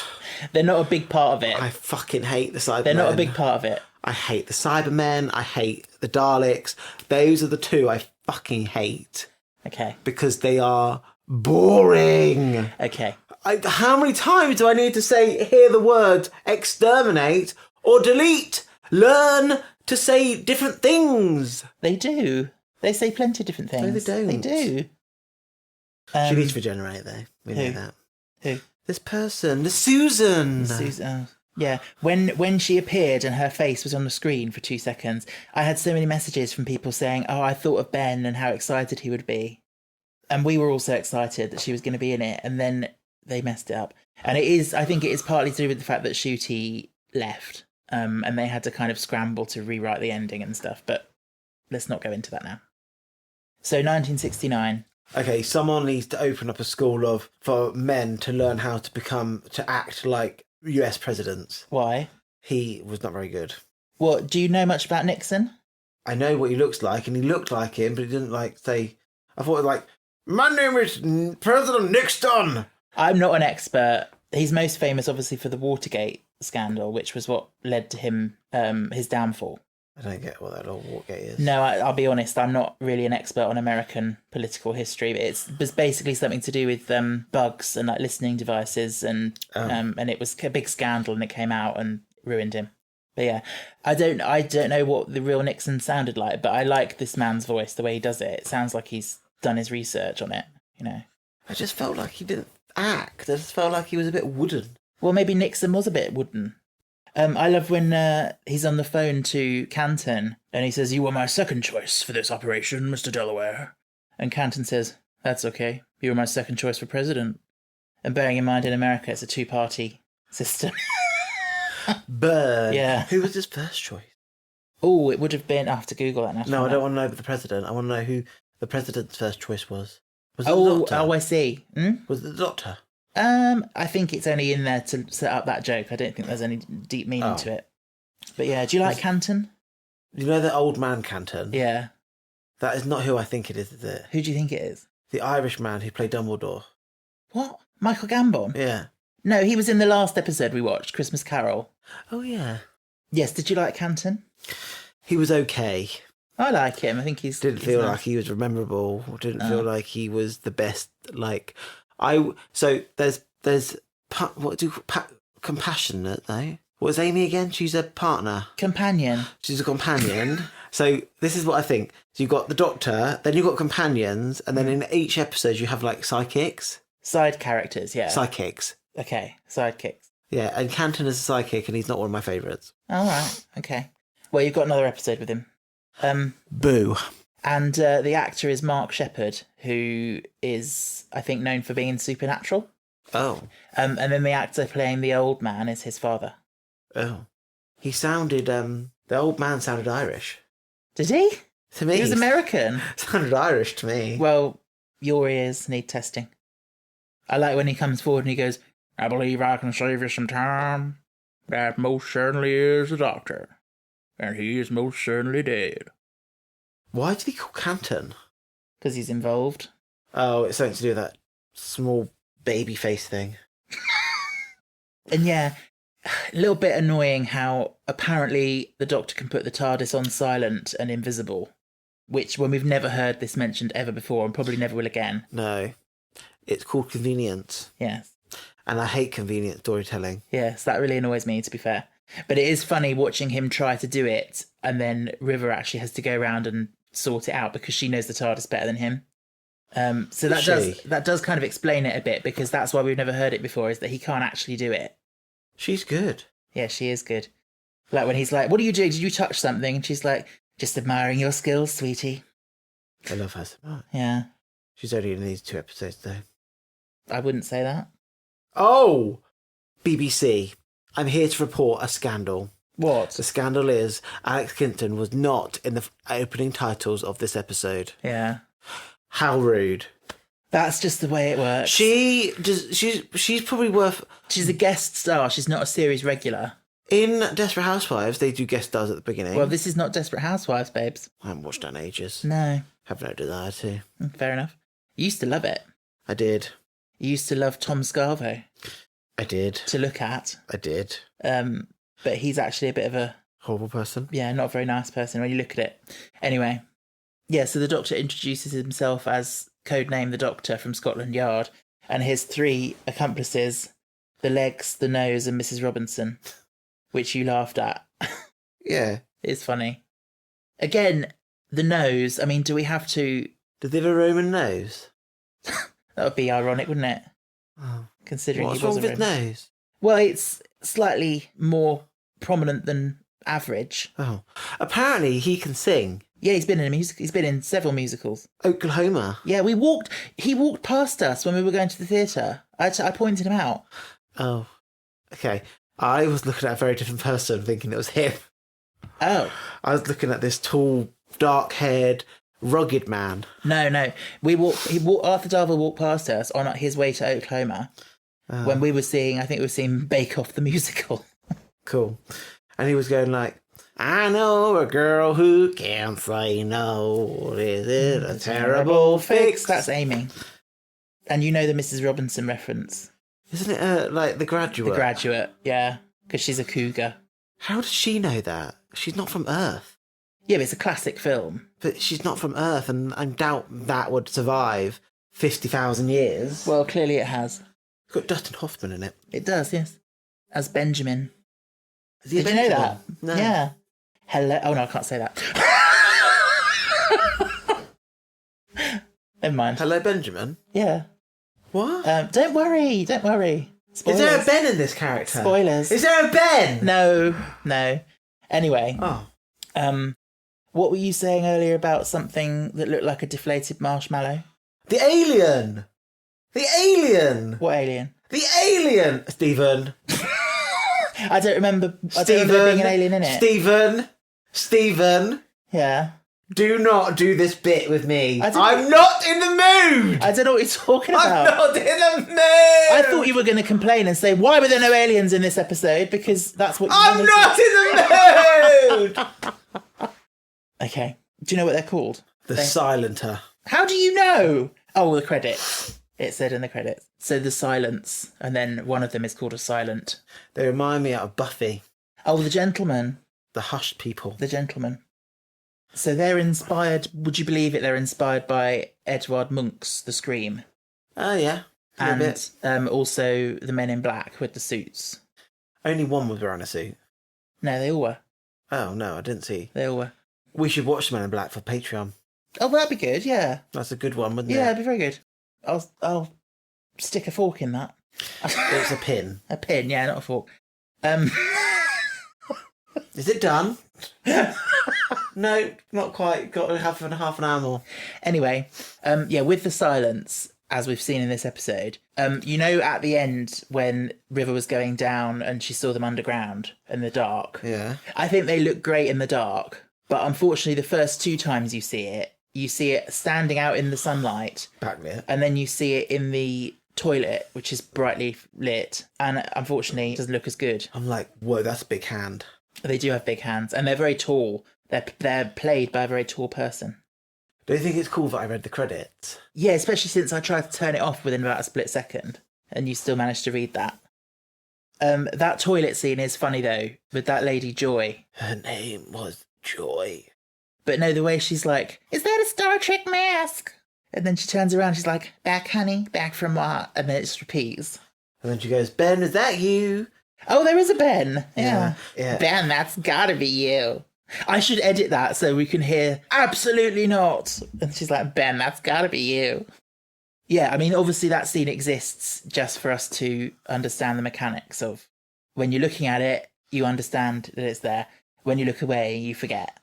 Speaker 2: They're not a big part of it.
Speaker 3: I fucking hate the Cybermen.
Speaker 2: They're not a big part of it.
Speaker 3: I hate the Cybermen. I hate the Daleks. Those are the 2 I fucking hate.
Speaker 2: Okay.
Speaker 3: Because they are boring.
Speaker 2: Okay.
Speaker 3: How many times do I need to hear the word exterminate or delete? Learn to say different things.
Speaker 2: They do. They say plenty of different things.
Speaker 3: No, they don't.
Speaker 2: They do.
Speaker 3: She needs to regenerate, though. We know that.
Speaker 2: Who?
Speaker 3: This person, the Susan.
Speaker 2: Susan. Yeah. When she appeared and her face was on the screen for 2 seconds, I had so many messages from people saying, "Oh, I thought of Ben and how excited he would be," and we were all so excited that she was going to be in it, and then they messed it up. And I think it is partly to do with the fact that Ncuti left, and they had to kind of scramble to rewrite the ending and stuff. But let's not go into that now. So 1969.
Speaker 3: Okay, someone needs to open up a school for men to learn how to act like US presidents.
Speaker 2: Why?
Speaker 3: He was not very good.
Speaker 2: What, do you know much about Nixon?
Speaker 3: I know what he looks like, and he looked like him, but he didn't say... I thought my name is President Nixon!
Speaker 2: I'm not an expert. He's most famous, obviously, for the Watergate scandal, which was what led to him, his downfall.
Speaker 3: I don't get what that old Watergate is.
Speaker 2: No, I'll be honest, I'm not really an expert on American political history, but it was basically something to do with bugs and like listening devices, and it was a big scandal, and it came out and ruined him. But yeah, I don't know what the real Nixon sounded like, but I like this man's voice, the way he does it. It sounds like he's done his research on it, you know.
Speaker 3: I just felt like he didn't act. I just felt like he was a bit wooden.
Speaker 2: Well, maybe Nixon was a bit wooden. I love when he's on the phone to Canton and he says, "You were my second choice for this operation, Mr. Delaware." And Canton says, "That's okay. You were my second choice for president." And bearing in mind in America, it's a two-party system.
Speaker 3: Burn.
Speaker 2: Yeah.
Speaker 3: Who was his first choice?
Speaker 2: Oh, it would have been... I have to Google that now.
Speaker 3: No, I don't want to know the president. I want to know who the president's first choice was. Was it the
Speaker 2: Oh,
Speaker 3: doctor?
Speaker 2: I see.
Speaker 3: Was it the doctor?
Speaker 2: I think it's only in there to set up that joke. I don't think there's any deep meaning to it. But yeah, do you like Canton?
Speaker 3: You know the old man Canton?
Speaker 2: Yeah.
Speaker 3: That is not who I think it is it?
Speaker 2: Who do you think it is?
Speaker 3: The Irish man who played Dumbledore.
Speaker 2: What? Michael Gambon?
Speaker 3: Yeah.
Speaker 2: No, he was in the last episode we watched, Christmas Carol.
Speaker 3: Oh, yeah.
Speaker 2: Yes, did you like Canton?
Speaker 3: He was okay.
Speaker 2: I like him. I think he's...
Speaker 3: Didn't
Speaker 2: he's
Speaker 3: feel
Speaker 2: nice.
Speaker 3: like he was memorable. Didn't feel like he was the best. So there's compassionate though. What was Amy again? She's a partner.
Speaker 2: Companion.
Speaker 3: She's a companion. So this is what I think. So you've got the doctor, then you've got companions, and then in each episode you have like psychics.
Speaker 2: Side characters, yeah.
Speaker 3: Psychics.
Speaker 2: Okay, sidekicks.
Speaker 3: Yeah, and Canton is a psychic, and he's not one of my favourites.
Speaker 2: All right, okay. Well, you've got another episode with him.
Speaker 3: Boo.
Speaker 2: And the actor is Mark Sheppard, who is, I think, known for being in Supernatural.
Speaker 3: Oh.
Speaker 2: And then the actor playing the old man is his father.
Speaker 3: Oh. He sounded, the old man sounded Irish.
Speaker 2: Did he?
Speaker 3: To me.
Speaker 2: He was American.
Speaker 3: Sounded Irish to me.
Speaker 2: Well, your ears need testing. I like when he comes forward and he goes, "I believe I can save you some time. That most certainly is the doctor. And he is most certainly dead."
Speaker 3: Why did he call Canton?
Speaker 2: Because he's involved.
Speaker 3: Oh, it's something to do with that small baby face thing.
Speaker 2: And yeah, a little bit annoying how apparently the doctor can put the TARDIS on silent and invisible, which when we've never heard this mentioned ever before and probably never will again.
Speaker 3: No. It's called convenience.
Speaker 2: Yes.
Speaker 3: And I hate convenient storytelling.
Speaker 2: Yes, that really annoys me, to be fair. But it is funny watching him try to do it, and then River actually has to go around and sort it out because she knows the TARDIS better than him. So that does kind of explain it a bit, because that's why we've never heard it before, is that he can't actually do it.
Speaker 3: She's good.
Speaker 2: Yeah, she is good. Like when he's like, "What are you doing? Did you touch something?" And she's like, "Just admiring your skills, sweetie."
Speaker 3: I love her so much.
Speaker 2: Yeah.
Speaker 3: She's only in these 2 episodes, though.
Speaker 2: I wouldn't say that.
Speaker 3: Oh! BBC. I'm here to report a scandal.
Speaker 2: What?
Speaker 3: The scandal is Alex Kingston was not in the opening titles of this episode.
Speaker 2: Yeah.
Speaker 3: How rude.
Speaker 2: That's just the way it works.
Speaker 3: She's probably worth...
Speaker 2: She's a guest star. She's not a series regular.
Speaker 3: In Desperate Housewives, they do guest stars at the beginning.
Speaker 2: Well, this is not Desperate Housewives, babes.
Speaker 3: I haven't watched that in ages.
Speaker 2: No.
Speaker 3: Have no desire to.
Speaker 2: Fair enough. You used to love it.
Speaker 3: I did.
Speaker 2: You used to love Tom Scarvo
Speaker 3: I did.
Speaker 2: to look at.
Speaker 3: I did.
Speaker 2: But he's actually a bit of a...
Speaker 3: Horrible person.
Speaker 2: Yeah, not a very nice person when you look at it. Anyway. Yeah, so the Doctor introduces himself as codename the Doctor from Scotland Yard, and his 3 accomplices, the Legs, the Nose, and Mrs. Robinson, which you laughed at.
Speaker 3: Yeah.
Speaker 2: It's funny. Again, the nose, I mean, do we have to...
Speaker 3: Did they have a Roman nose?
Speaker 2: That would be ironic, wouldn't it?
Speaker 3: Oh.
Speaker 2: Considering
Speaker 3: What's
Speaker 2: he was
Speaker 3: wrong
Speaker 2: a
Speaker 3: with
Speaker 2: Roman.
Speaker 3: nose?
Speaker 2: Well, it's slightly more prominent than average.
Speaker 3: Oh. Apparently he can sing.
Speaker 2: Yeah, he's been in a music. He's been in several musicals.
Speaker 3: Oklahoma.
Speaker 2: Yeah, he walked past us when we were going to the theatre. I pointed him out.
Speaker 3: Oh. Okay. I was looking at a very different person thinking it was him.
Speaker 2: Oh.
Speaker 3: I was looking at this tall, dark-haired, rugged man.
Speaker 2: No. Arthur Darvill walked past us on his way to Oklahoma when we were seeing, I think we were seeing Bake Off the musical.
Speaker 3: Cool. And he was going like, "I know a girl who can't say no. Is it a terrible fix?"
Speaker 2: That's Amy. And you know the Mrs. Robinson reference.
Speaker 3: Isn't it like The Graduate?
Speaker 2: The Graduate, yeah. Because she's a cougar.
Speaker 3: How does she know that? She's not from Earth.
Speaker 2: Yeah, but it's a classic film.
Speaker 3: But she's not from Earth, and I doubt that would survive 50,000 years.
Speaker 2: Well, clearly it has.
Speaker 3: It's got Dustin Hoffman in it.
Speaker 2: It does, yes. As Benjamin.
Speaker 3: Is he a
Speaker 2: Did you know
Speaker 3: Benjamin?
Speaker 2: that?
Speaker 3: No.
Speaker 2: Yeah. Hello. Oh, no, I can't say that. Never mind.
Speaker 3: Hello, Benjamin.
Speaker 2: Yeah.
Speaker 3: What?
Speaker 2: Don't worry. Spoilers.
Speaker 3: Is there a Ben in this character?
Speaker 2: Spoilers.
Speaker 3: Is there a Ben?
Speaker 2: No. Anyway,
Speaker 3: Oh.
Speaker 2: what were you saying earlier about something that looked like a deflated marshmallow?
Speaker 3: The alien! The alien!
Speaker 2: What alien?
Speaker 3: The alien! Stephen.
Speaker 2: I don't remember there being an alien in it.
Speaker 3: Stephen.
Speaker 2: Yeah.
Speaker 3: Do not do this bit with me.
Speaker 2: I don't
Speaker 3: I'm not in the mood!
Speaker 2: I don't know what you're talking about.
Speaker 3: I'm not in the mood!
Speaker 2: I thought you were going to complain and say, why were there no aliens in this episode? Because that's what you
Speaker 3: I'm
Speaker 2: normally
Speaker 3: not in the mood!
Speaker 2: Okay. Do you know what they're called?
Speaker 3: The Silenter.
Speaker 2: How do you know? Oh, the credits. It said in the credits. So the silence. And then one of them is called a silent.
Speaker 3: They remind me of Buffy.
Speaker 2: Oh, the gentleman.
Speaker 3: The hushed people.
Speaker 2: The gentleman. So they're inspired, would you believe it, they're inspired by Edvard Munch's The Scream.
Speaker 3: Oh, yeah. A little bit.
Speaker 2: And also the Men in Black with the suits.
Speaker 3: Only one was wearing a suit.
Speaker 2: No, they all were.
Speaker 3: Oh, no, I didn't see.
Speaker 2: They all were.
Speaker 3: We should watch Men in Black for Patreon.
Speaker 2: Oh, that'd be good, yeah.
Speaker 3: That's a good one, wouldn't
Speaker 2: Yeah,
Speaker 3: it?
Speaker 2: it'd be very good. I'll stick a fork in that.
Speaker 3: It's a pin.
Speaker 2: A pin, yeah, not a fork.
Speaker 3: Is it done? No, not quite. Got half an hour more.
Speaker 2: Anyway, with the silence, as we've seen in this episode, you know, at the end when River was going down and she saw them underground in the dark.
Speaker 3: Yeah.
Speaker 2: I think they look great in the dark, but unfortunately, the first two times you see it standing out in the sunlight,
Speaker 3: Backlit.
Speaker 2: and then you see it in the toilet, which is brightly lit, and unfortunately, it doesn't look as good.
Speaker 3: I'm like, whoa, that's a big hand.
Speaker 2: They do have big hands, and they're very tall. They're played by a very tall person.
Speaker 3: Do you think it's cool that I read the credits?
Speaker 2: Yeah, especially since I tried to turn it off within about a split second, and you still managed to read that. That toilet scene is funny, though, with that lady Joy.
Speaker 3: Her name was Joy.
Speaker 2: But no, the way she's like, is that a Star Trek mask? And then she turns around, she's like, back, honey, back from what? And then it just repeats.
Speaker 3: And then she goes, Ben, is that you?
Speaker 2: Oh, there is a Ben. Yeah.
Speaker 3: Yeah.
Speaker 2: Ben, that's gotta be you. I should edit that so we can hear, absolutely not. And she's like, Ben, that's gotta be you. Yeah, I mean, obviously that scene exists just for us to understand the mechanics of when you're looking at it, you understand that it's there. When you look away, you forget.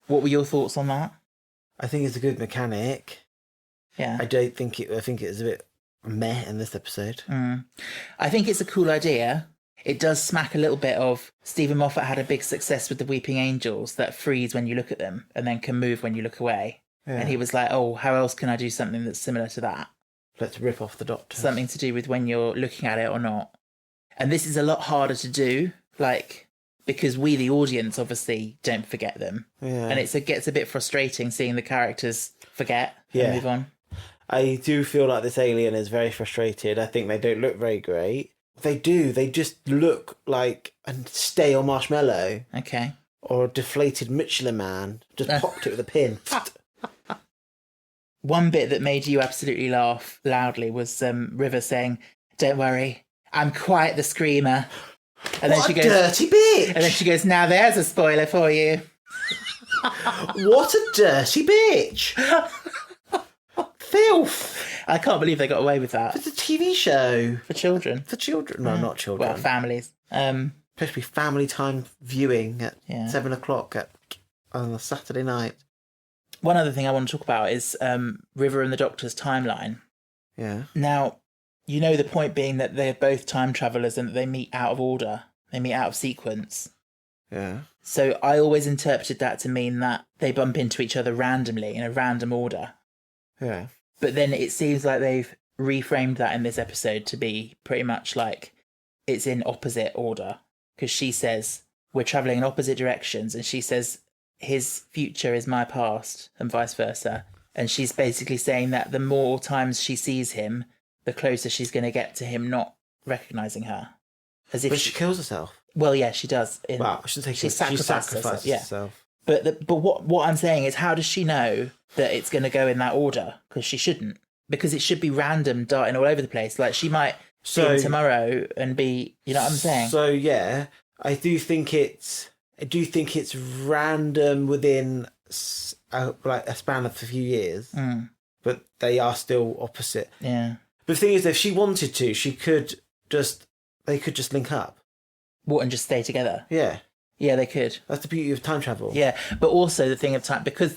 Speaker 2: What were your thoughts on that?
Speaker 3: I think it's a good mechanic.
Speaker 2: Yeah.
Speaker 3: I think it was a bit meh in this episode.
Speaker 2: I think it's a cool idea. It does smack a little bit of Stephen Moffat had a big success with the Weeping Angels that freeze when you look at them and then can move when you look away.
Speaker 3: Yeah.
Speaker 2: And he was like, oh, how else can I do something that's similar to that?
Speaker 3: Let's rip off the Doctor.
Speaker 2: Something to do with when you're looking at it or not. And this is a lot harder to do, because we, the audience, obviously don't forget them.
Speaker 3: Yeah.
Speaker 2: And it gets a bit frustrating seeing the characters forget and move on.
Speaker 3: I do feel like this alien is very frustrated. I think they don't look very great. They do. They just look like a stale marshmallow.
Speaker 2: Okay.
Speaker 3: Or a deflated Michelin man. Just popped it with a pin.
Speaker 2: One bit that made you absolutely laugh loudly was River saying, don't worry, I'm quite the screamer. And
Speaker 3: what a dirty bitch!
Speaker 2: And then she goes, now there's a spoiler for you.
Speaker 3: What a dirty bitch! Filth!
Speaker 2: I can't believe they got away with that.
Speaker 3: It's a TV show.
Speaker 2: For children.
Speaker 3: For children. No, not children.
Speaker 2: Well, families.
Speaker 3: Supposed to be family time viewing at 7 o'clock on a Saturday night.
Speaker 2: One other thing I want to talk about is River and the Doctor's timeline.
Speaker 3: Yeah.
Speaker 2: Now, you know the point being that they're both time travellers and that they meet out of order. They meet out of sequence.
Speaker 3: Yeah.
Speaker 2: So I always interpreted that to mean that they bump into each other randomly in a random order.
Speaker 3: Yeah.
Speaker 2: But then it seems like they've reframed that in this episode to be pretty much like it's in opposite order. Because she says, we're travelling in opposite directions. And she says, his future is my past and vice versa. And she's basically saying that the more times she sees him, the closer she's going to get to him not recognising her. As if
Speaker 3: But she kills herself.
Speaker 2: Well, yeah, she does.
Speaker 3: Well, I shouldn't say
Speaker 2: she sacrifices
Speaker 3: herself.
Speaker 2: But what I'm saying is, how does she know that it's going to go in that order? Because she shouldn't. Because it should be random, darting all over the place. Like, she might see him tomorrow and be, you know what I'm saying?
Speaker 3: So, yeah, I do think it's random within a span of a few years. But they are still opposite.
Speaker 2: Yeah.
Speaker 3: But the thing is, if she wanted to, she could they could just link up.
Speaker 2: What, and just stay together?
Speaker 3: Yeah.
Speaker 2: Yeah, they could.
Speaker 3: That's the beauty of time travel.
Speaker 2: Yeah, but also the thing of time, because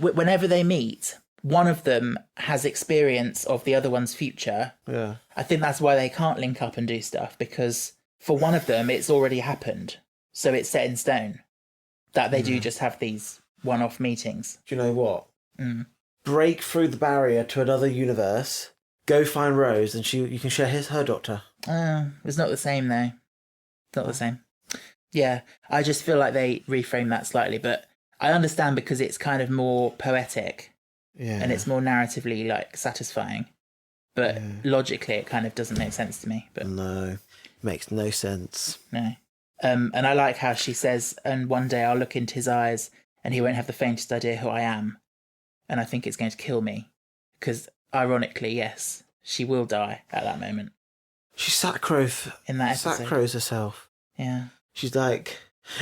Speaker 2: whenever they meet, one of them has experience of the other one's future.
Speaker 3: Yeah.
Speaker 2: I think that's why they can't link up and do stuff, because for one of them, it's already happened. So it's set in stone that they do just have these one-off meetings.
Speaker 3: Do you know what? Break through the barrier to another universe, go find Rose, and you can share her doctor.
Speaker 2: It's not the same, though. Not the same. Yeah, I just feel like they reframe that slightly, but I understand because it's kind of more poetic.
Speaker 3: Yeah.
Speaker 2: And it's more narratively, like, satisfying. But logically, it kind of doesn't make sense to me. But
Speaker 3: No, makes no sense.
Speaker 2: no. And I like how she says, and one day I'll look into his eyes and he won't have the faintest idea who I am. And I think it's going to kill me. Because, ironically, yes, she will die at that moment.
Speaker 3: She sacros herself.
Speaker 2: Yeah.
Speaker 3: She's like,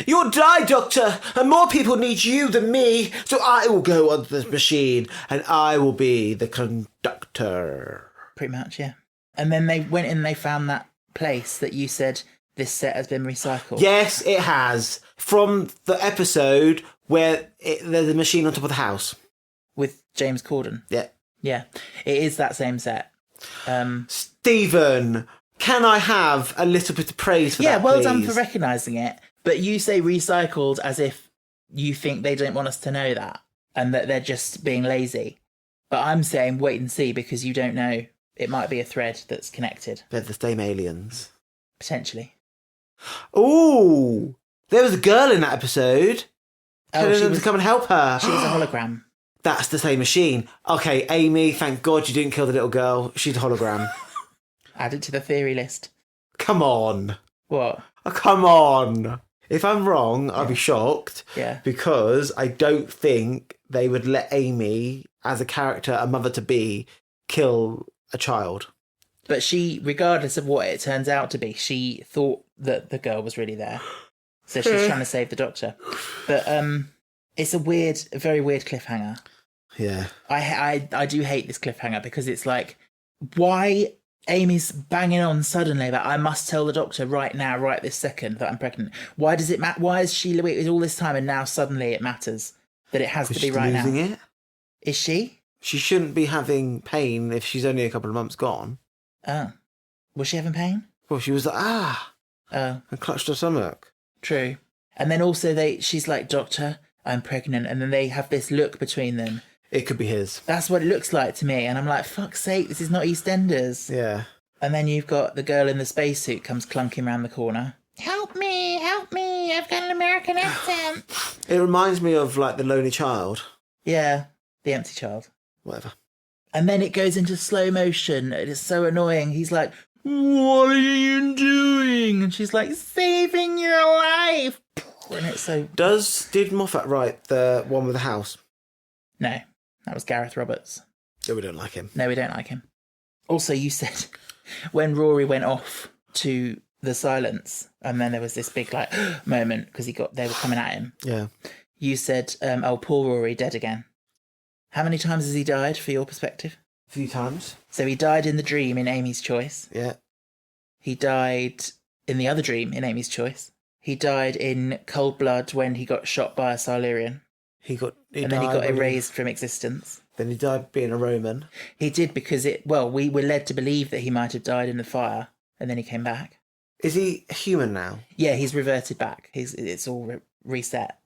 Speaker 3: "You'll die, Doctor, and more people need you than me, so I will go on this machine, and I will be the conductor."
Speaker 2: Pretty much, yeah. And then they went in and they found that place that you said this set has been recycled.
Speaker 3: Yes, it has. From the episode where there's a machine on top of the house.
Speaker 2: With James Corden.
Speaker 3: Yeah.
Speaker 2: Yeah. It is that same set.
Speaker 3: Stephen, can I have a little bit of praise for that,
Speaker 2: well
Speaker 3: please?
Speaker 2: done for recognising it. But you say recycled as if you think they don't want us to know that and that they're just being lazy. But I'm saying wait and see, because you don't know. It might be a thread that's connected.
Speaker 3: They're the same aliens.
Speaker 2: Potentially.
Speaker 3: Ooh! There was a girl in that episode. Telling them to come and help her.
Speaker 2: She was a hologram.
Speaker 3: That's the same machine. Okay, Amy, thank God you didn't kill the little girl. She's a hologram.
Speaker 2: Add it to the theory list.
Speaker 3: Come on.
Speaker 2: What?
Speaker 3: Oh, come on. If I'm wrong, I'll be shocked.
Speaker 2: Yeah.
Speaker 3: Because I don't think they would let Amy, as a character, a mother-to-be, kill a child.
Speaker 2: But she, regardless of what it turns out to be, she thought that the girl was really there. So she's trying to save the Doctor. But it's a very weird cliffhanger.
Speaker 3: Yeah.
Speaker 2: I do hate this cliffhanger because it's like, why Amy's banging on suddenly that I must tell the Doctor right now, right this second, that I'm pregnant. Why does it matter? Why is she waited all this time and now suddenly it matters that it has to be right now?
Speaker 3: Losing it?
Speaker 2: Is she?
Speaker 3: She shouldn't be having pain if she's only a couple of months gone.
Speaker 2: Oh. Was she having pain?
Speaker 3: Well, she was like,
Speaker 2: Oh.
Speaker 3: and clutched her stomach.
Speaker 2: True. And then also she's like, Doctor, I'm pregnant. And then they have this look between them.
Speaker 3: It could be his.
Speaker 2: That's what it looks like to me. And I'm like, fuck's sake, this is not EastEnders.
Speaker 3: Yeah.
Speaker 2: And then you've got the girl in the spacesuit comes clunking around the corner. Help me, I've got an American accent.
Speaker 3: It reminds me of, like, The Lonely Child.
Speaker 2: Yeah, The Empty Child.
Speaker 3: Whatever.
Speaker 2: And then it goes into slow motion. It is so annoying. He's like, what are you doing? And she's like, saving your life. And it's so...
Speaker 3: Did Moffat write the one with the house?
Speaker 2: No, that was Gareth Roberts.
Speaker 3: No, we don't like him.
Speaker 2: No, we don't like him. Also, you said when Rory went off to the silence, and then there was this big like moment because they were coming at him.
Speaker 3: Yeah.
Speaker 2: You said, "Oh, poor Rory, dead again." How many times has he died, for your perspective?
Speaker 3: A few times.
Speaker 2: So he died in the dream in Amy's Choice.
Speaker 3: Yeah.
Speaker 2: He died in the other dream in Amy's Choice. He died in Cold Blood when he got shot by a Silurian.
Speaker 3: Then
Speaker 2: Then he got erased from existence.
Speaker 3: Then he died being a Roman.
Speaker 2: He did because we were led to believe that he might have died in the fire, and then he came back.
Speaker 3: Is he human now?
Speaker 2: Yeah, he's reverted back. It's all reset.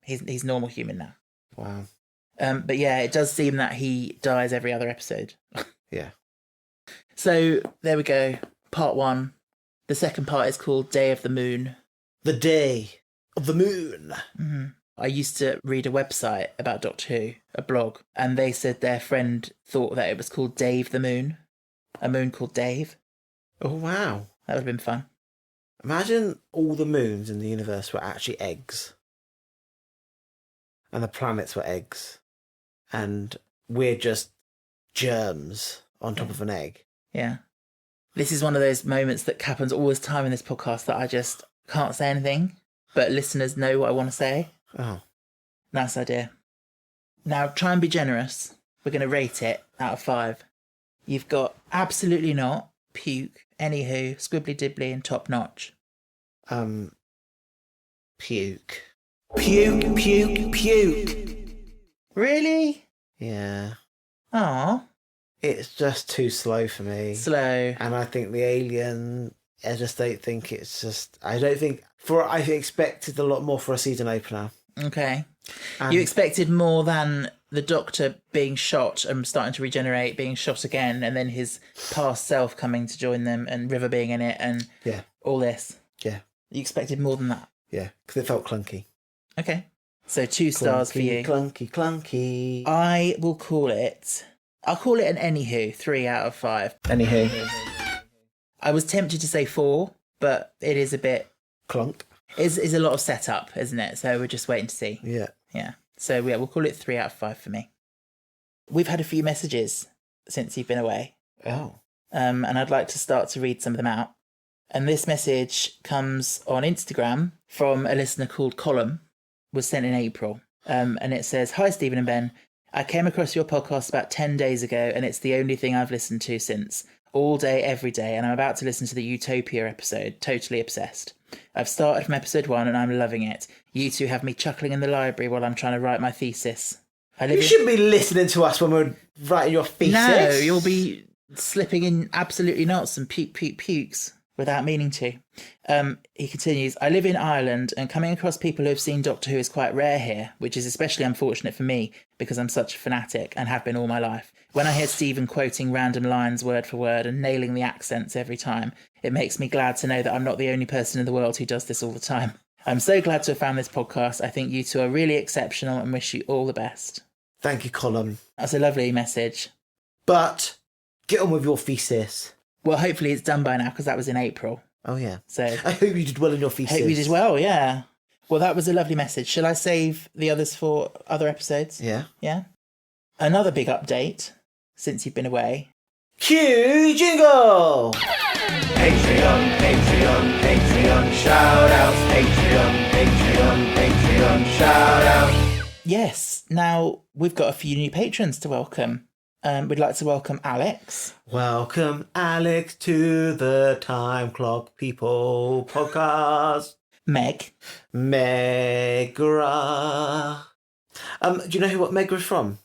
Speaker 2: He's normal human now.
Speaker 3: Wow.
Speaker 2: But yeah, it does seem that he dies every other episode.
Speaker 3: Yeah.
Speaker 2: So there we go. Part 1. The second part is called Day of the Moon.
Speaker 3: The Day of the Moon.
Speaker 2: Mm-hmm. I used to read a website about Doctor Who, a blog, and they said their friend thought that it was called Dave the Moon. A moon called Dave.
Speaker 3: Oh, wow.
Speaker 2: That would have been fun.
Speaker 3: Imagine all the moons in the universe were actually eggs. And the planets were eggs. And we're just germs on top of an egg.
Speaker 2: Yeah. This is one of those moments that happens all the time in this podcast that I just can't say anything, but listeners know what I want to say.
Speaker 3: Oh.
Speaker 2: Nice idea. Now, try and be generous. We're going to rate it out of 5. You've got absolutely not, puke, anywho, squibbly dibbly, and top notch.
Speaker 3: Puke. Puke, puke, puke.
Speaker 2: Really?
Speaker 3: Yeah.
Speaker 2: Aw,
Speaker 3: It's just too slow for me.
Speaker 2: slow.
Speaker 3: And I think the Alien, I just don't think it's just... I expected a lot more for a season opener.
Speaker 2: Okay.
Speaker 3: And
Speaker 2: You expected more than the Doctor being shot and starting to regenerate, being shot again, and then his past self coming to join them, and River being in it, and
Speaker 3: Yeah.
Speaker 2: all this.
Speaker 3: Yeah.
Speaker 2: You expected more than that.
Speaker 3: Yeah, because it felt clunky.
Speaker 2: Okay. So 2 stars for you.
Speaker 3: Clunky, clunky.
Speaker 2: I'll call it an anywho, 3 out of 5.
Speaker 3: Anywho.
Speaker 2: I was tempted to say 4, but it is a bit...
Speaker 3: Clunk.
Speaker 2: Is a lot of setup, isn't it? So we're just waiting to see.
Speaker 3: Yeah.
Speaker 2: Yeah. So yeah, we'll call it 3 out of 5 for me. We've had a few messages since you've been away.
Speaker 3: Oh.
Speaker 2: And I'd like to start to read some of them out. And this message comes on Instagram from a listener called Column, was sent in April. And it says, "Hi, Stephen and Ben. I came across your podcast about 10 days ago, and it's the only thing I've listened to since. All day, every day, and I'm about to listen to the Utopia episode, totally obsessed. I've started from episode 1 and I'm loving it. You two have me chuckling in the library while I'm trying to write my thesis.
Speaker 3: You shouldn't be listening to us when we're writing your thesis.
Speaker 2: No, you'll be slipping in absolutely nuts and pukes without meaning to." He continues, "I live in Ireland, and coming across people who have seen Doctor Who is quite rare here, which is especially unfortunate for me because I'm such a fanatic and have been all my life. When I hear Stephen quoting random lines word for word and nailing the accents every time, it makes me glad to know that I'm not the only person in the world who does this all the time. I'm so glad to have found this podcast. I think you two are really exceptional and wish you all the best."
Speaker 3: Thank you, Colin.
Speaker 2: That's a lovely message.
Speaker 3: But get on with your thesis.
Speaker 2: Well, hopefully it's done by now because that was in April.
Speaker 3: Oh, yeah.
Speaker 2: So
Speaker 3: I hope you did well in your thesis.
Speaker 2: hope you did well, yeah. Well, that was a lovely message. Shall I save the others for other episodes?
Speaker 3: Yeah.
Speaker 2: Yeah. Another big update since you've been away.
Speaker 3: Cue jingle!
Speaker 1: Patreon, Patreon, Patreon, shout outs. Patreon, Patreon, Patreon, shout outs.
Speaker 2: Yes, now we've got a few new patrons to welcome. We'd like to welcome Alex.
Speaker 3: Welcome, Alex, to the Time Clock People podcast.
Speaker 2: Meg.
Speaker 3: Megra. Do you know what Megra's from?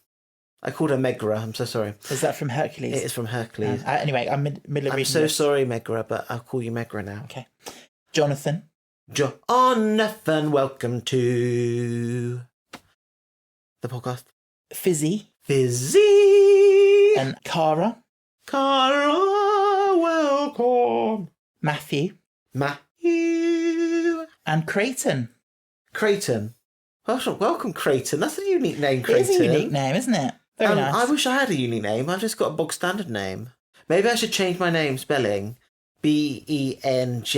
Speaker 3: I called her Megra. I'm so sorry.
Speaker 2: Is that from Hercules?
Speaker 3: It is from Hercules.
Speaker 2: Anyway, I'm middle of
Speaker 3: I'm
Speaker 2: reading
Speaker 3: so
Speaker 2: this.
Speaker 3: sorry, Megra, but I'll call you Megra now.
Speaker 2: Okay. Jonathan.
Speaker 3: Jonathan, welcome to the podcast.
Speaker 2: Fizzy.
Speaker 3: Fizzy.
Speaker 2: And Cara.
Speaker 3: Cara, welcome.
Speaker 2: Matthew.
Speaker 3: Matthew.
Speaker 2: And Creighton.
Speaker 3: Creighton. Welcome, Creighton. That's a unique name,
Speaker 2: It
Speaker 3: Creighton.
Speaker 2: is a unique name, isn't it? Very nice.
Speaker 3: I wish I had a unique name. I've just got a bog standard name. Maybe I should change my name spelling. Benjamyn.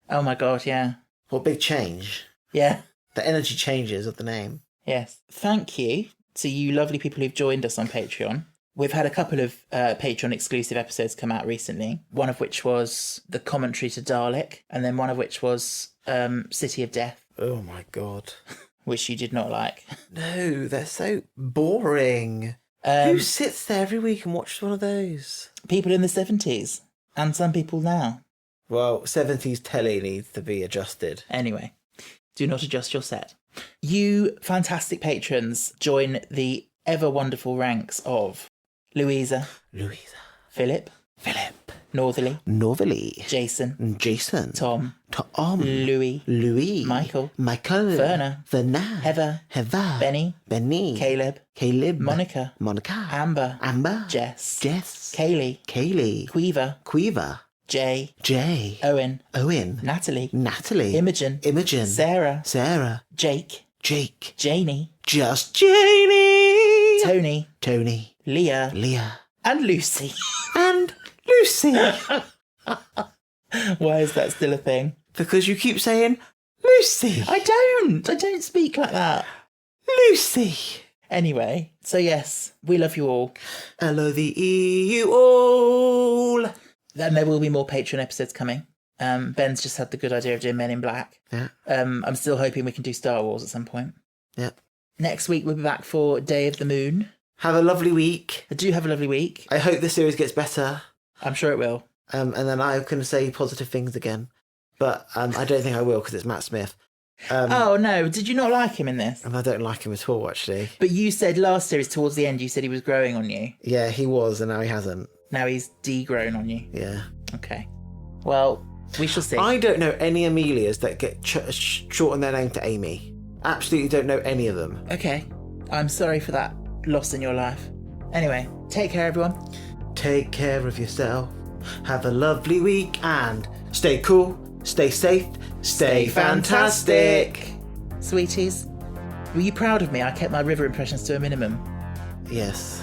Speaker 2: Oh my god, yeah.
Speaker 3: What big change.
Speaker 2: Yeah.
Speaker 3: The energy changes of the name.
Speaker 2: Yes. Thank you to you lovely people who've joined us on Patreon. We've had a couple of Patreon exclusive episodes come out recently, one of which was the commentary to Dalek, and then one of which was City of Death,
Speaker 3: Oh my god.
Speaker 2: which you did not like.
Speaker 3: No, they're so boring. Who sits there every week and watches one of those?
Speaker 2: People in the 70s, and some people now.
Speaker 3: Well, 70s telly needs to be adjusted.
Speaker 2: Anyway, do not adjust your set. You fantastic patrons join the ever wonderful ranks of Louisa, Philip, Northerly, Jason, Tom, Louis, Michael, Verna,
Speaker 3: Heather,
Speaker 2: Benny, Caleb, Monica, Amber, Jess, Kaylee, Queever, Jay, Owen, Natalie, Imogen, Sarah, Jake, Janie,
Speaker 3: just Janie,
Speaker 2: Tony, Leah, and Lucy.
Speaker 3: and Lucy.
Speaker 2: Why is that still a thing?
Speaker 3: Because you keep saying Lucy.
Speaker 2: I don't speak like that.
Speaker 3: Lucy.
Speaker 2: Anyway, so yes, we love you all.
Speaker 3: LOVE you all.
Speaker 2: And there will be more Patreon episodes coming. Ben's just had the good idea of doing Men in Black.
Speaker 3: Yeah.
Speaker 2: I'm still hoping we can do Star Wars at some point.
Speaker 3: Yeah.
Speaker 2: Next week we'll be back for Day of the Moon.
Speaker 3: Have a lovely week.
Speaker 2: I do have a lovely week.
Speaker 3: I hope this series gets better.
Speaker 2: I'm sure it will.
Speaker 3: And then I can say positive things again. But I don't think I will because it's Matt Smith.
Speaker 2: Oh, no. Did you not like him in this?
Speaker 3: And I don't like him at all, actually.
Speaker 2: But you said last series, towards the end, you said he was growing on you.
Speaker 3: Yeah, he was, and now he hasn't.
Speaker 2: Now he's degrown on you.
Speaker 3: Yeah.
Speaker 2: Okay. Well, we shall see.
Speaker 3: I don't know any Amelias that get shorten their name to Amy. Absolutely don't know any of them.
Speaker 2: Okay. I'm sorry for that loss in your life. Anyway, take care, everyone.
Speaker 3: Take care of yourself. Have a lovely week and stay cool, stay safe, stay fantastic.
Speaker 2: Sweeties, were you proud of me? I kept my river impressions to a minimum.
Speaker 3: Yes.